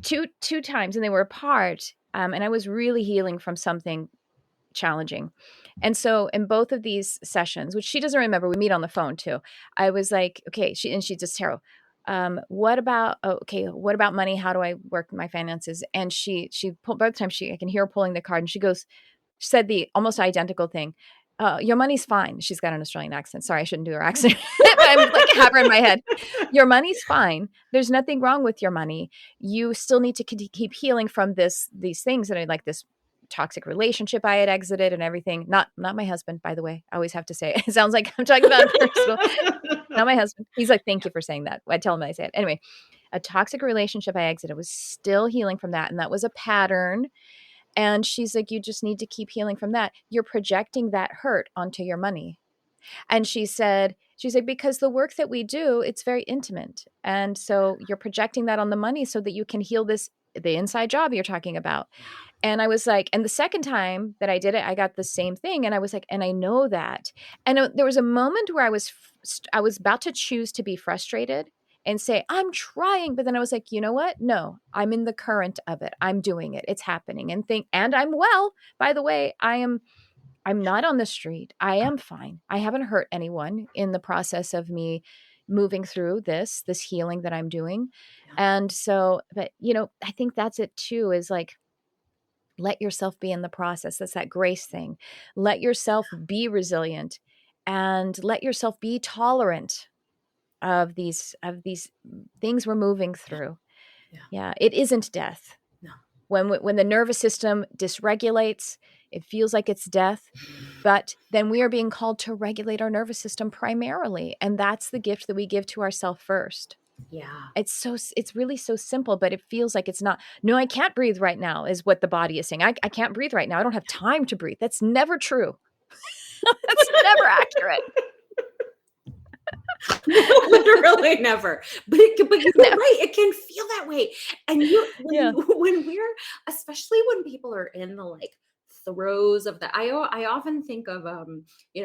two times, and they were apart. And I was really healing from something challenging. And so in both of these sessions, which she doesn't remember, we meet on the phone too. I was like, okay, she's just tarot. What about, what about money? How do I work my finances? And she pulled, both times I can hear her pulling the card, and she said the almost identical thing. Your money's fine. She's got an Australian accent. Sorry, I shouldn't do her accent, but I'm like have her in my head. Your money's fine. There's nothing wrong with your money. You still need to keep healing from these things. And I like this toxic relationship I had exited and everything. Not my husband, by the way. I always have to say it. It sounds like I'm talking about a personal. Not my husband. He's like, thank you for saying that. I tell him I say it. Anyway, a toxic relationship I exited, was still healing from that. And that was a pattern. And she's like, you just need to keep healing from that. You're projecting that hurt onto your money. And she's like, because the work that we do, it's very intimate. And so you're projecting that on the money so that you can heal the inside job you're talking about. And I was like, and the second time that I did it, I got the same thing. And I was like, and I know that. And there was a moment where I was about to choose to be frustrated and say, I'm trying. But then I was like, you know what? No, I'm in the current of it. I'm doing it. It's happening. And I'm well, by the way, I'm not on the street. I am fine. I haven't hurt anyone in the process of me moving through this healing that I'm doing. And so, but I think that's it too, is like, let yourself be in the process. That's that grace thing. Let yourself be resilient and let yourself be tolerant of these things we're moving through. Yeah. It isn't death. No. When the nervous system dysregulates, it feels like it's death, but then we are being called to regulate our nervous system primarily. And that's the gift that we give to ourselves first. Yeah. It's really so simple, but it feels like it's not. No, I can't breathe right now is what the body is saying. I can't breathe right now. I don't have time to breathe. That's never true. That's never accurate. Literally never. But you're right. It can feel that way. And when we're, especially when people are in the like throes of that, I often think of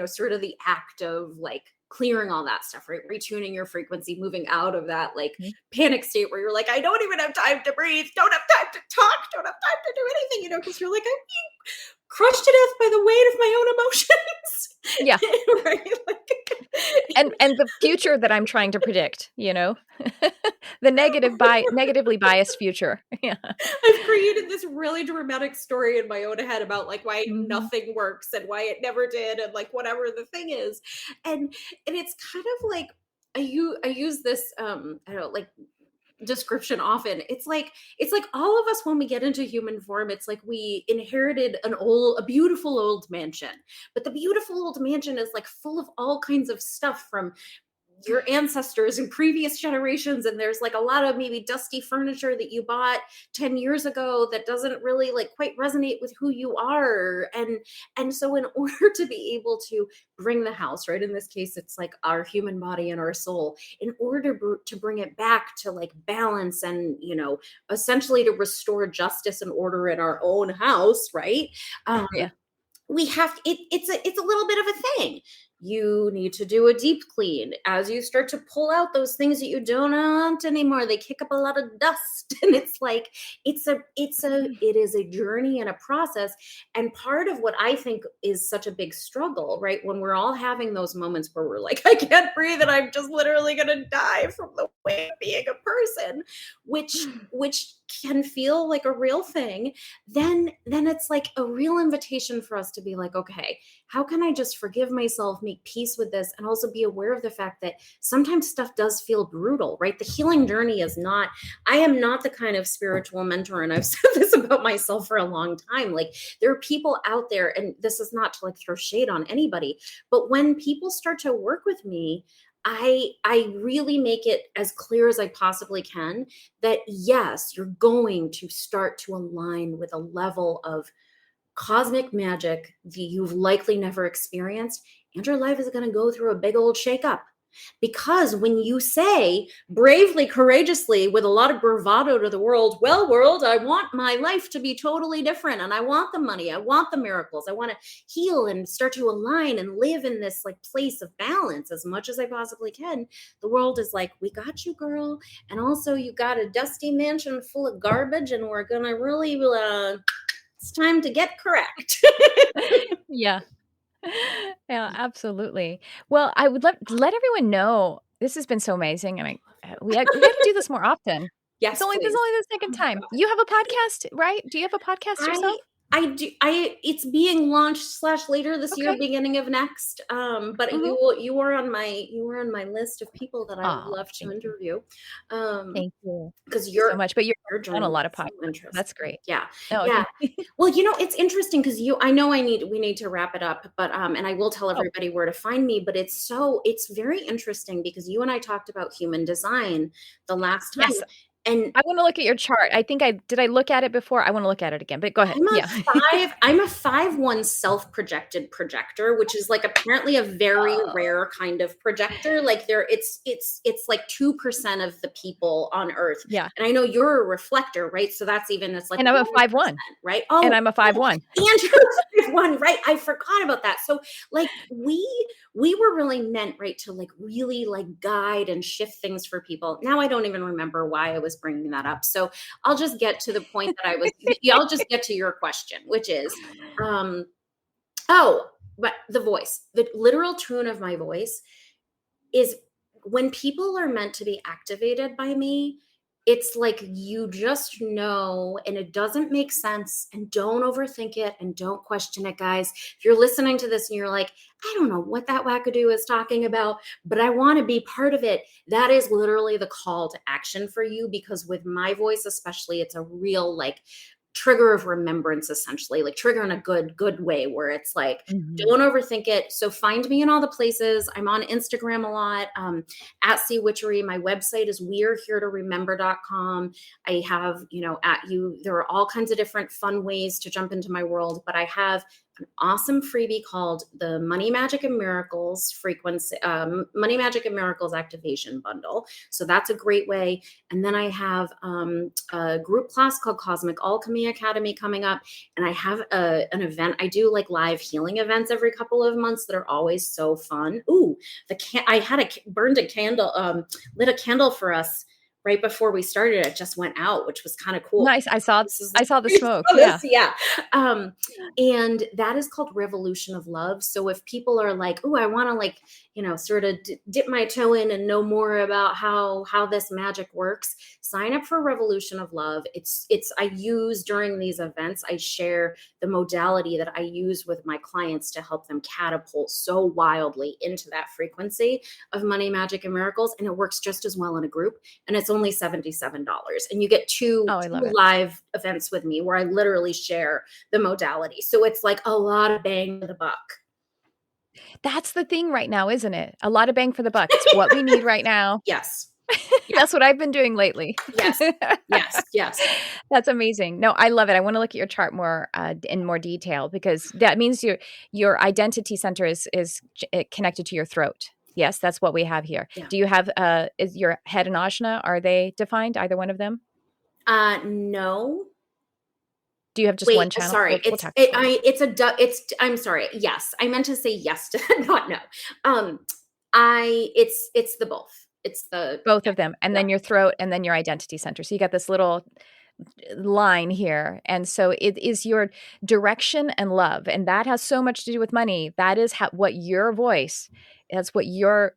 sort of the act of like clearing all that stuff, right? Retuning your frequency, moving out of that like panic state where you're like, I don't even have time to breathe, don't have time to talk, don't have time to do anything, because you're like, I'm being crushed to death by the weight of my own emotions. Yeah. Right? And the future that I'm trying to predict, the negatively biased future. Yeah. I've created this really dramatic story in my own head about like why nothing works and why it never did and like whatever the thing is. And it's kind of like I use this like description often. It's like all of us when we get into human form, it's like we inherited a beautiful old mansion, but the beautiful old mansion is like full of all kinds of stuff from your ancestors and previous generations, and there's like a lot of maybe dusty furniture that you bought 10 years ago that doesn't really like quite resonate with who you are, and so in order to be able to bring the house, right, in this case it's like our human body and our soul, in order to bring it back to like balance and essentially to restore justice and order in our own house, right? We have it's a little bit of a thing. You need to do a deep clean as you start to pull out those things that you don't want anymore. They kick up a lot of dust, and it's like it is a journey and a process. And part of what I think is such a big struggle, right, when we're all having those moments where we're like, I can't breathe and I'm just literally gonna die from the way of being a person, which can feel like a real thing, then it's like a real invitation for us to be like, okay, how can I just forgive myself, make peace with this, and also be aware of the fact that sometimes stuff does feel brutal, right? The healing journey I am not the kind of spiritual mentor, and I've said this about myself for a long time. Like, there are people out there, and this is not to like throw shade on anybody, but when people start to work with me, I really make it as clear as I possibly can that yes, you're going to start to align with a level of cosmic magic that you've likely never experienced, and your life is going to go through a big old shakeup. Because when you say bravely, courageously, with a lot of bravado to the world, well, world, I want my life to be totally different. And I want the money. I want the miracles. I want to heal and start to align and live in this like place of balance as much as I possibly can. The world is like, we got you, girl. And also you got a dusty mansion full of garbage and we're going to really, it's time to get correct. Yeah. Yeah, absolutely. Well, I would love to let everyone know this has been so amazing, and we got to do this more often. Yes, This is please. only the second time. You have a podcast, right? Do you have a podcast yourself? I do. It's being launched / later this year, Okay. beginning of next. But you were on my list of people that I would love to interview. Thank you. Because So much, but you're your on a journey lot of is so podcasts. interesting. That's great. Yeah. No, Yeah. Well, it's interesting because I know we need to wrap it up, but and I will tell everybody where to find me, but it's very interesting because you and I talked about human design the last time. Yes. And I want to look at your chart. I think did I look at it before? I want to look at it again, but go ahead. I'm a 5/1 self-projected projector, which is like apparently a very rare kind of projector. Like it's like 2% of the people on Earth. Yeah. And I know you're a reflector, right? So that's it's like, and I'm a 5/1, right? Oh, and I'm a 5/1. And you're 5/1, right? I forgot about that. So like we were really meant, right, to like really like guide and shift things for people. Now I don't even remember why I was bringing that up. So I'll just get to the point that I'll just get to your question, which is, but the voice, the literal tone of my voice is when people are meant to be activated by me, it's like you just know, and it doesn't make sense, and don't overthink it and don't question it, guys. If you're listening to this and you're like, I don't know what that wackadoo is talking about, but I want to be part of it, that is literally the call to action for you, because with my voice especially, it's a real like trigger of remembrance, essentially, like trigger in a good way, where it's like, don't overthink it. So find me in all the places. I'm on Instagram a lot, at C Witchery. My website is weareheretoremember.com. I have, there are all kinds of different fun ways to jump into my world, but I have an awesome freebie called the Money Magic and Miracles Money Magic and Miracles Activation Bundle. So that's a great way. And then I have a group class called Cosmic Alchemy Academy coming up. And I have an event. I do like live healing events every couple of months that are always so fun. Ooh, I had lit a candle for us right before we started. It just went out, which was kind of cool. Nice. I saw the smoke. Yeah. And that is called Revolution of Love. So if people are like, oh, I want to like, sort of dip my toe in and know more about how this magic works, sign up for Revolution of Love. I use during these events, I share the modality that I use with my clients to help them catapult so wildly into that frequency of money, magic, and miracles. And it works just as well in a group. And it's only $77. And you get two live events with me where I literally share the modality. So it's like a lot of bang for the buck. That's the thing right now, isn't it? A lot of bang for the buck. It's what we need right now. Yes. That's what I've been doing lately. Yes. That's amazing. No, I love it. I want to look at your chart more in more detail, because that means your identity center is connected to your throat. Yes, that's what we have here. Yeah. Do you have is your head and ajna, are they defined, either one of them? No. Do you have just one channel? Sorry, I'm sorry. Yes, I meant to say yes to that, not no. It's the both. It's the both of them, and then your throat, and then your identity center. So you got this little line here, and so it is your direction and love, and that has so much to do with money. That is what your voice. That's what your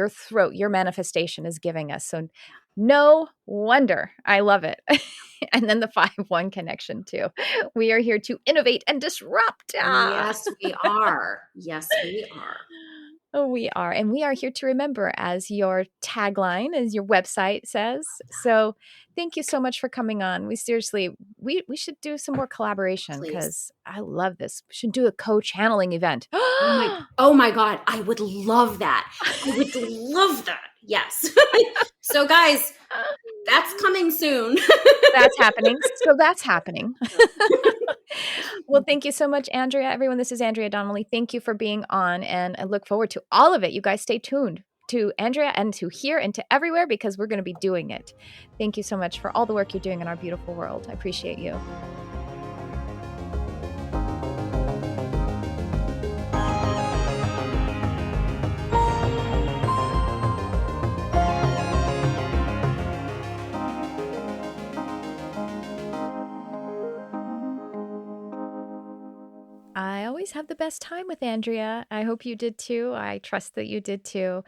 throat, your manifestation is giving us. So no wonder. I love it. And then the 5/1 connection too. We are here to innovate and disrupt. Yes, we are. Yes, we are. Oh, we are. And we are here to remember, as your tagline, as your website says. So thank you so much for coming on. We seriously, we should do some more collaboration, because I love this. We should do a co-channeling event. Oh my God. I would love that. I would love that. Yes. So guys, that's coming soon. That's happening. So that's happening. Well, thank you so much, Andrea. Everyone, this is Andrea Donnelly. Thank you for being on, and I look forward to all of it. You guys stay tuned. to Andrea and to here and to everywhere, because we're going to be doing it. Thank you so much for all the work you're doing in our beautiful world. I appreciate you. I always have the best time with Andrea. I hope you did too. I trust that you did too.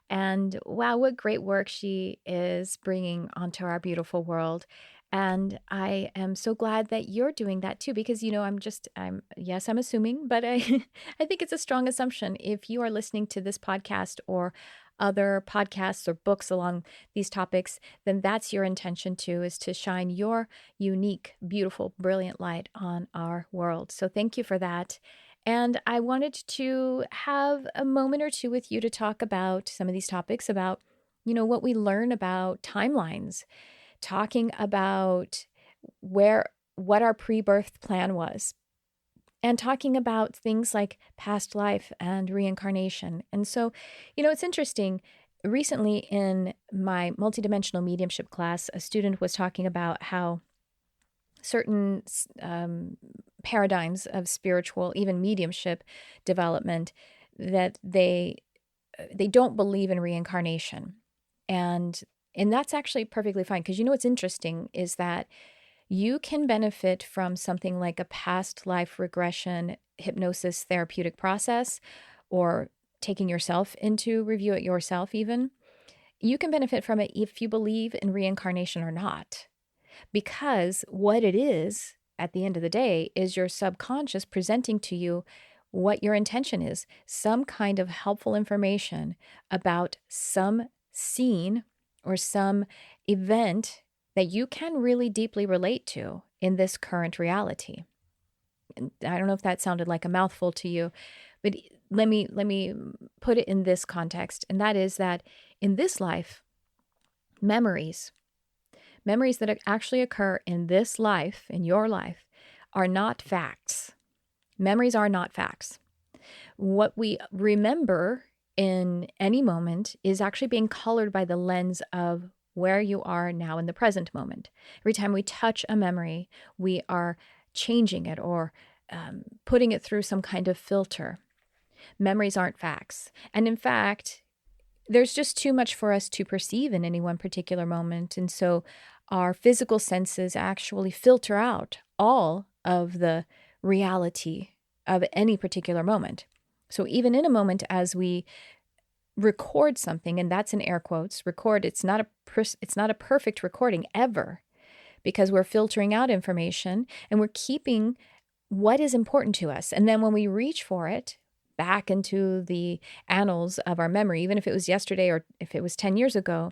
And wow, what great work she is bringing onto our beautiful world. And I am so glad that you're doing that too, because, yes, I'm assuming, but I, I think it's a strong assumption. If you are listening to this podcast or other podcasts or books along these topics, then that's your intention too, is to shine your unique, beautiful, brilliant light on our world. So thank you for that. And I wanted to have a moment or two with you to talk about some of these topics about, what we learn about timelines, talking about what our pre-birth plan was, and talking about things like past life and reincarnation. And so, it's interesting. Recently in my multidimensional mediumship class, a student was talking about how certain paradigms of spiritual, even mediumship development, that they don't believe in reincarnation. And that's actually perfectly fine, because what's interesting is that you can benefit from something like a past life regression hypnosis therapeutic process, or taking yourself into review it yourself even. You can benefit from it if you believe in reincarnation or not. Because what it is, at the end of the day, is your subconscious presenting to you what your intention is, some kind of helpful information about some scene or some event that you can really deeply relate to in this current reality. And I don't know if that sounded like a mouthful to you, but let me put it in this context, and that is that in this life, memories that actually occur in this life, in your life, are not facts. Memories are not facts. What we remember in any moment is actually being colored by the lens of where you are now in the present moment. Every time we touch a memory, we are changing it or putting it through some kind of filter. Memories aren't facts. And in fact, there's just too much for us to perceive in any one particular moment. And so our physical senses actually filter out all of the reality of any particular moment. So even in a moment, as we record something, and that's in air quotes, record, it's not a perfect recording ever, because we're filtering out information and we're keeping what is important to us. And then when we reach for it back into the annals of our memory, even if it was yesterday or if it was 10 years ago,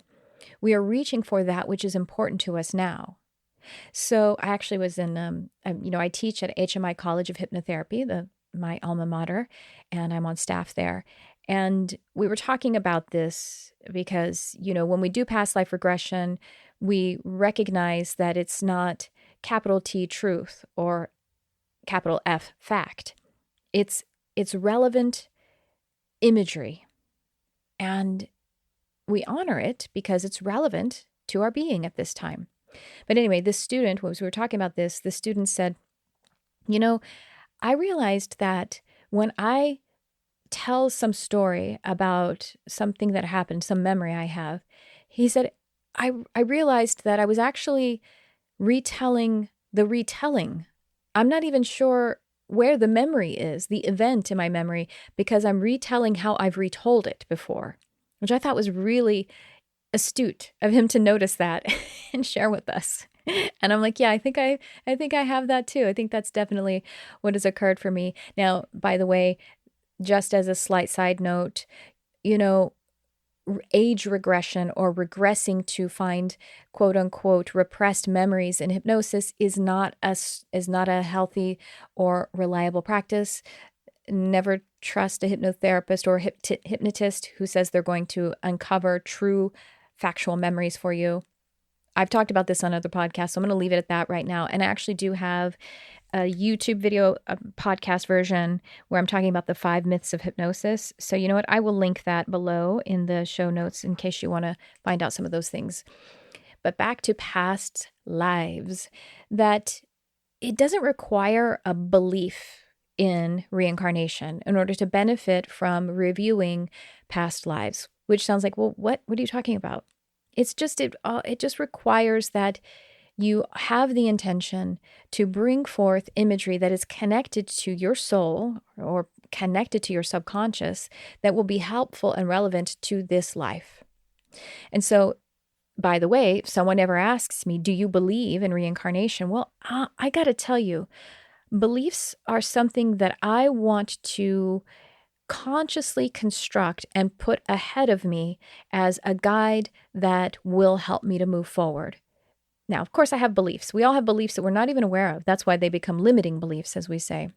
we are reaching for that which is important to us now. So I actually was in, I teach at HMI College of Hypnotherapy, my alma mater, and I'm on staff there. And we were talking about this because, when we do past life regression, we recognize that it's not capital T truth or capital F fact. It's relevant imagery. And we honor it because it's relevant to our being at this time. But anyway, this student, as we were talking about this, the student said, I realized that when I tell some story about something that happened, some memory I have, he said, I realized that I was actually retelling the retelling. I'm not even sure where the memory is, the event in my memory, because I'm retelling how I've retold it before, which I thought was really astute of him to notice that and share with us. And I'm like, yeah, I think I have that too. I think that's definitely what has occurred for me. Now, by the way, just as a slight side note, age regression or regressing to find quote unquote repressed memories in hypnosis is not a healthy or reliable practice. Never trust a hypnotherapist or hypnotist who says they're going to uncover true factual memories for you. I've talked about this on other podcasts, so I'm going to leave it at that right now. And I actually do have a YouTube video, a podcast version where I'm talking about the 5 myths of hypnosis. So you know what? I will link that below in the show notes in case you want to find out some of those things. But back to past lives, that it doesn't require a belief in reincarnation in order to benefit from reviewing past lives, which sounds like, well, what are you talking about? It's just, it just requires that you have the intention to bring forth imagery that is connected to your soul or connected to your subconscious that will be helpful and relevant to this life. And so, by the way, if someone ever asks me, do you believe in reincarnation? Well, I got to tell you, beliefs are something that I want to consciously construct and put ahead of me as a guide that will help me to move forward. Now, of course, I have beliefs. We all have beliefs that we're not even aware of. That's why they become limiting beliefs, as we say.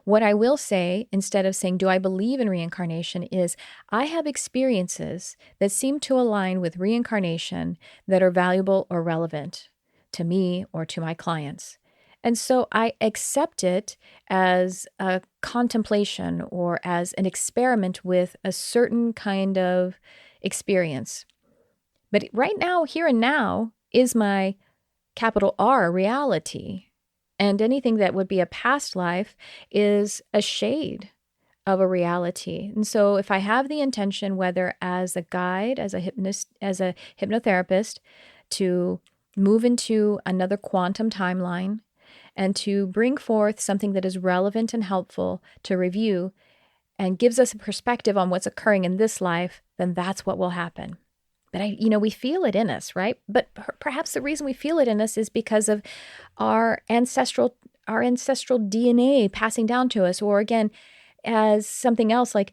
What I will say, instead of saying, do I believe in reincarnation, is I have experiences that seem to align with reincarnation that are valuable or relevant to me or to my clients. And so I accept it as a contemplation or as an experiment with a certain kind of experience. But right now, here and now, is my capital R reality. And anything that would be a past life is a shade of a reality. And so if I have the intention, whether as a guide, as a hypnotherapist, to move into another quantum timeline and to bring forth something that is relevant and helpful to review and gives us a perspective on what's occurring in this life, then that's what will happen. But we feel it in us, right? But perhaps the reason we feel it in us is because of our ancestral DNA passing down to us, or again, as something else like,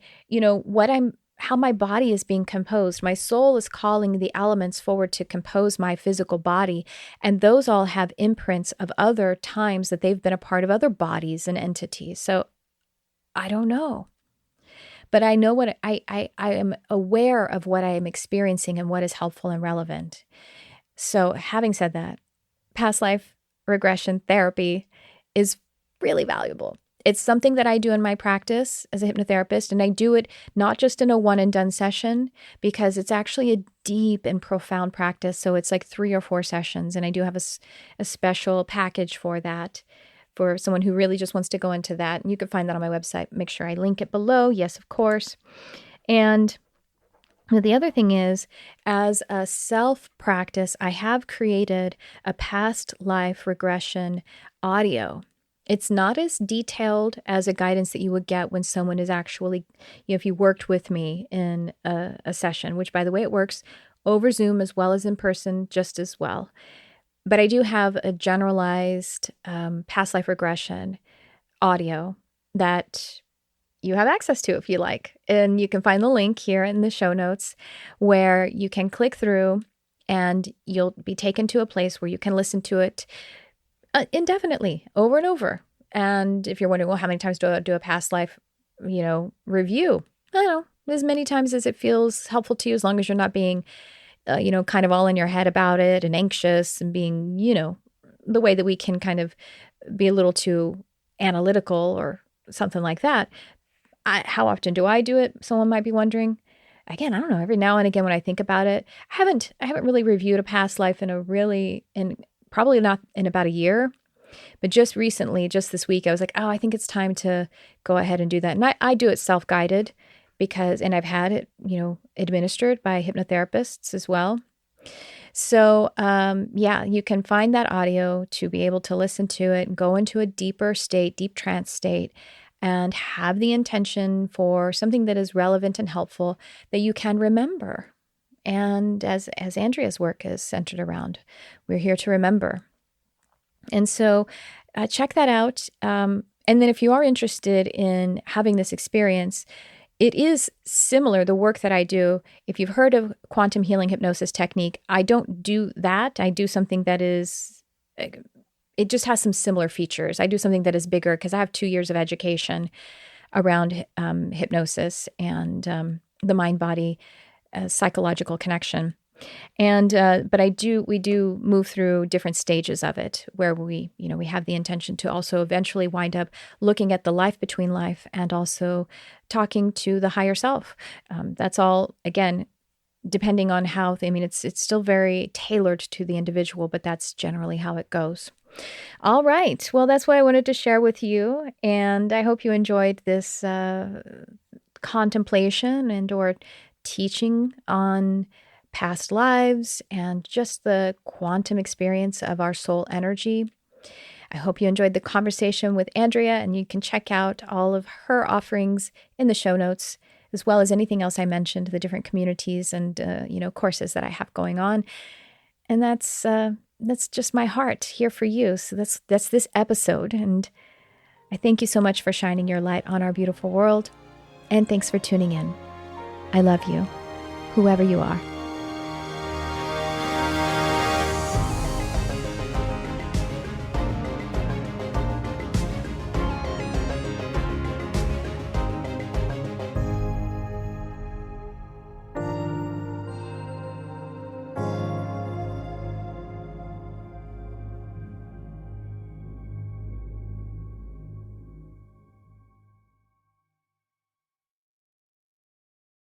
how my body is being composed. My soul is calling the elements forward to compose my physical body. And those all have imprints of other times that they've been a part of other bodies and entities. So I don't know. But I know what I am aware of what I am experiencing and what is helpful and relevant. So having said that, past life regression therapy is really valuable. It's something that I do in my practice as a hypnotherapist, and I do it not just in a one and done session, because it's actually a deep and profound practice. So it's like 3 or 4 sessions, and I do have a special package for that, for someone who really just wants to go into that. And you can find that on my website. Make sure I link it below. Yes, of course. And the other thing is, as a self-practice, I have created a past life regression audio. It's not as detailed as a guidance that you would get when someone is actually, if you worked with me in a session, which, by the way, it works over Zoom as well as in person just as well. But I do have a generalized past life regression audio that you have access to if you like. And you can find the link here in the show notes where you can click through and you'll be taken to a place where you can listen to it indefinitely, over and over. And if you're wondering, well, how many times do I do a past life, review? I don't know, as many times as it feels helpful to you, as long as you're not being kind of all in your head about it and anxious and being, the way that we can kind of be a little too analytical or something like that. How often do I do it? Someone might be wondering. Again, I don't know. Every now and again when I think about it, I haven't really reviewed a past life in probably not in about a year. But just recently, just this week, I was like, oh, I think it's time to go ahead and do that. And I do it self-guided and I've had it, administered by hypnotherapists as well. So, you can find that audio to be able to listen to it and go into a deeper state, deep trance state, and have the intention for something that is relevant and helpful that you can remember. And as Andrea's work is centered around, we're here to remember. And so check that out. And then if you are interested in having this experience, it is similar, the work that I do. If you've heard of quantum healing hypnosis technique, I don't do that. I do something that is, it just has some similar features. I do something that is bigger because I have 2 years of education around hypnosis and the mind-body psychological connection. And but we do move through different stages of it, where we have the intention to also eventually wind up looking at the life between life and also talking to the higher self. That's all, again, depending on how, it's still very tailored to the individual, but that's generally how it goes. All right. Well, that's what I wanted to share with you. And I hope you enjoyed this contemplation and or teaching on past lives and just the quantum experience of our soul energy. I hope you enjoyed the conversation with Andrea, and you can check out all of her offerings in the show notes, as well as anything else I mentioned, the different communities and courses that I have going on. And that's just my heart here for you. So that's this episode, and I thank you so much for shining your light on our beautiful world, and thanks for tuning in. I love you, whoever you are.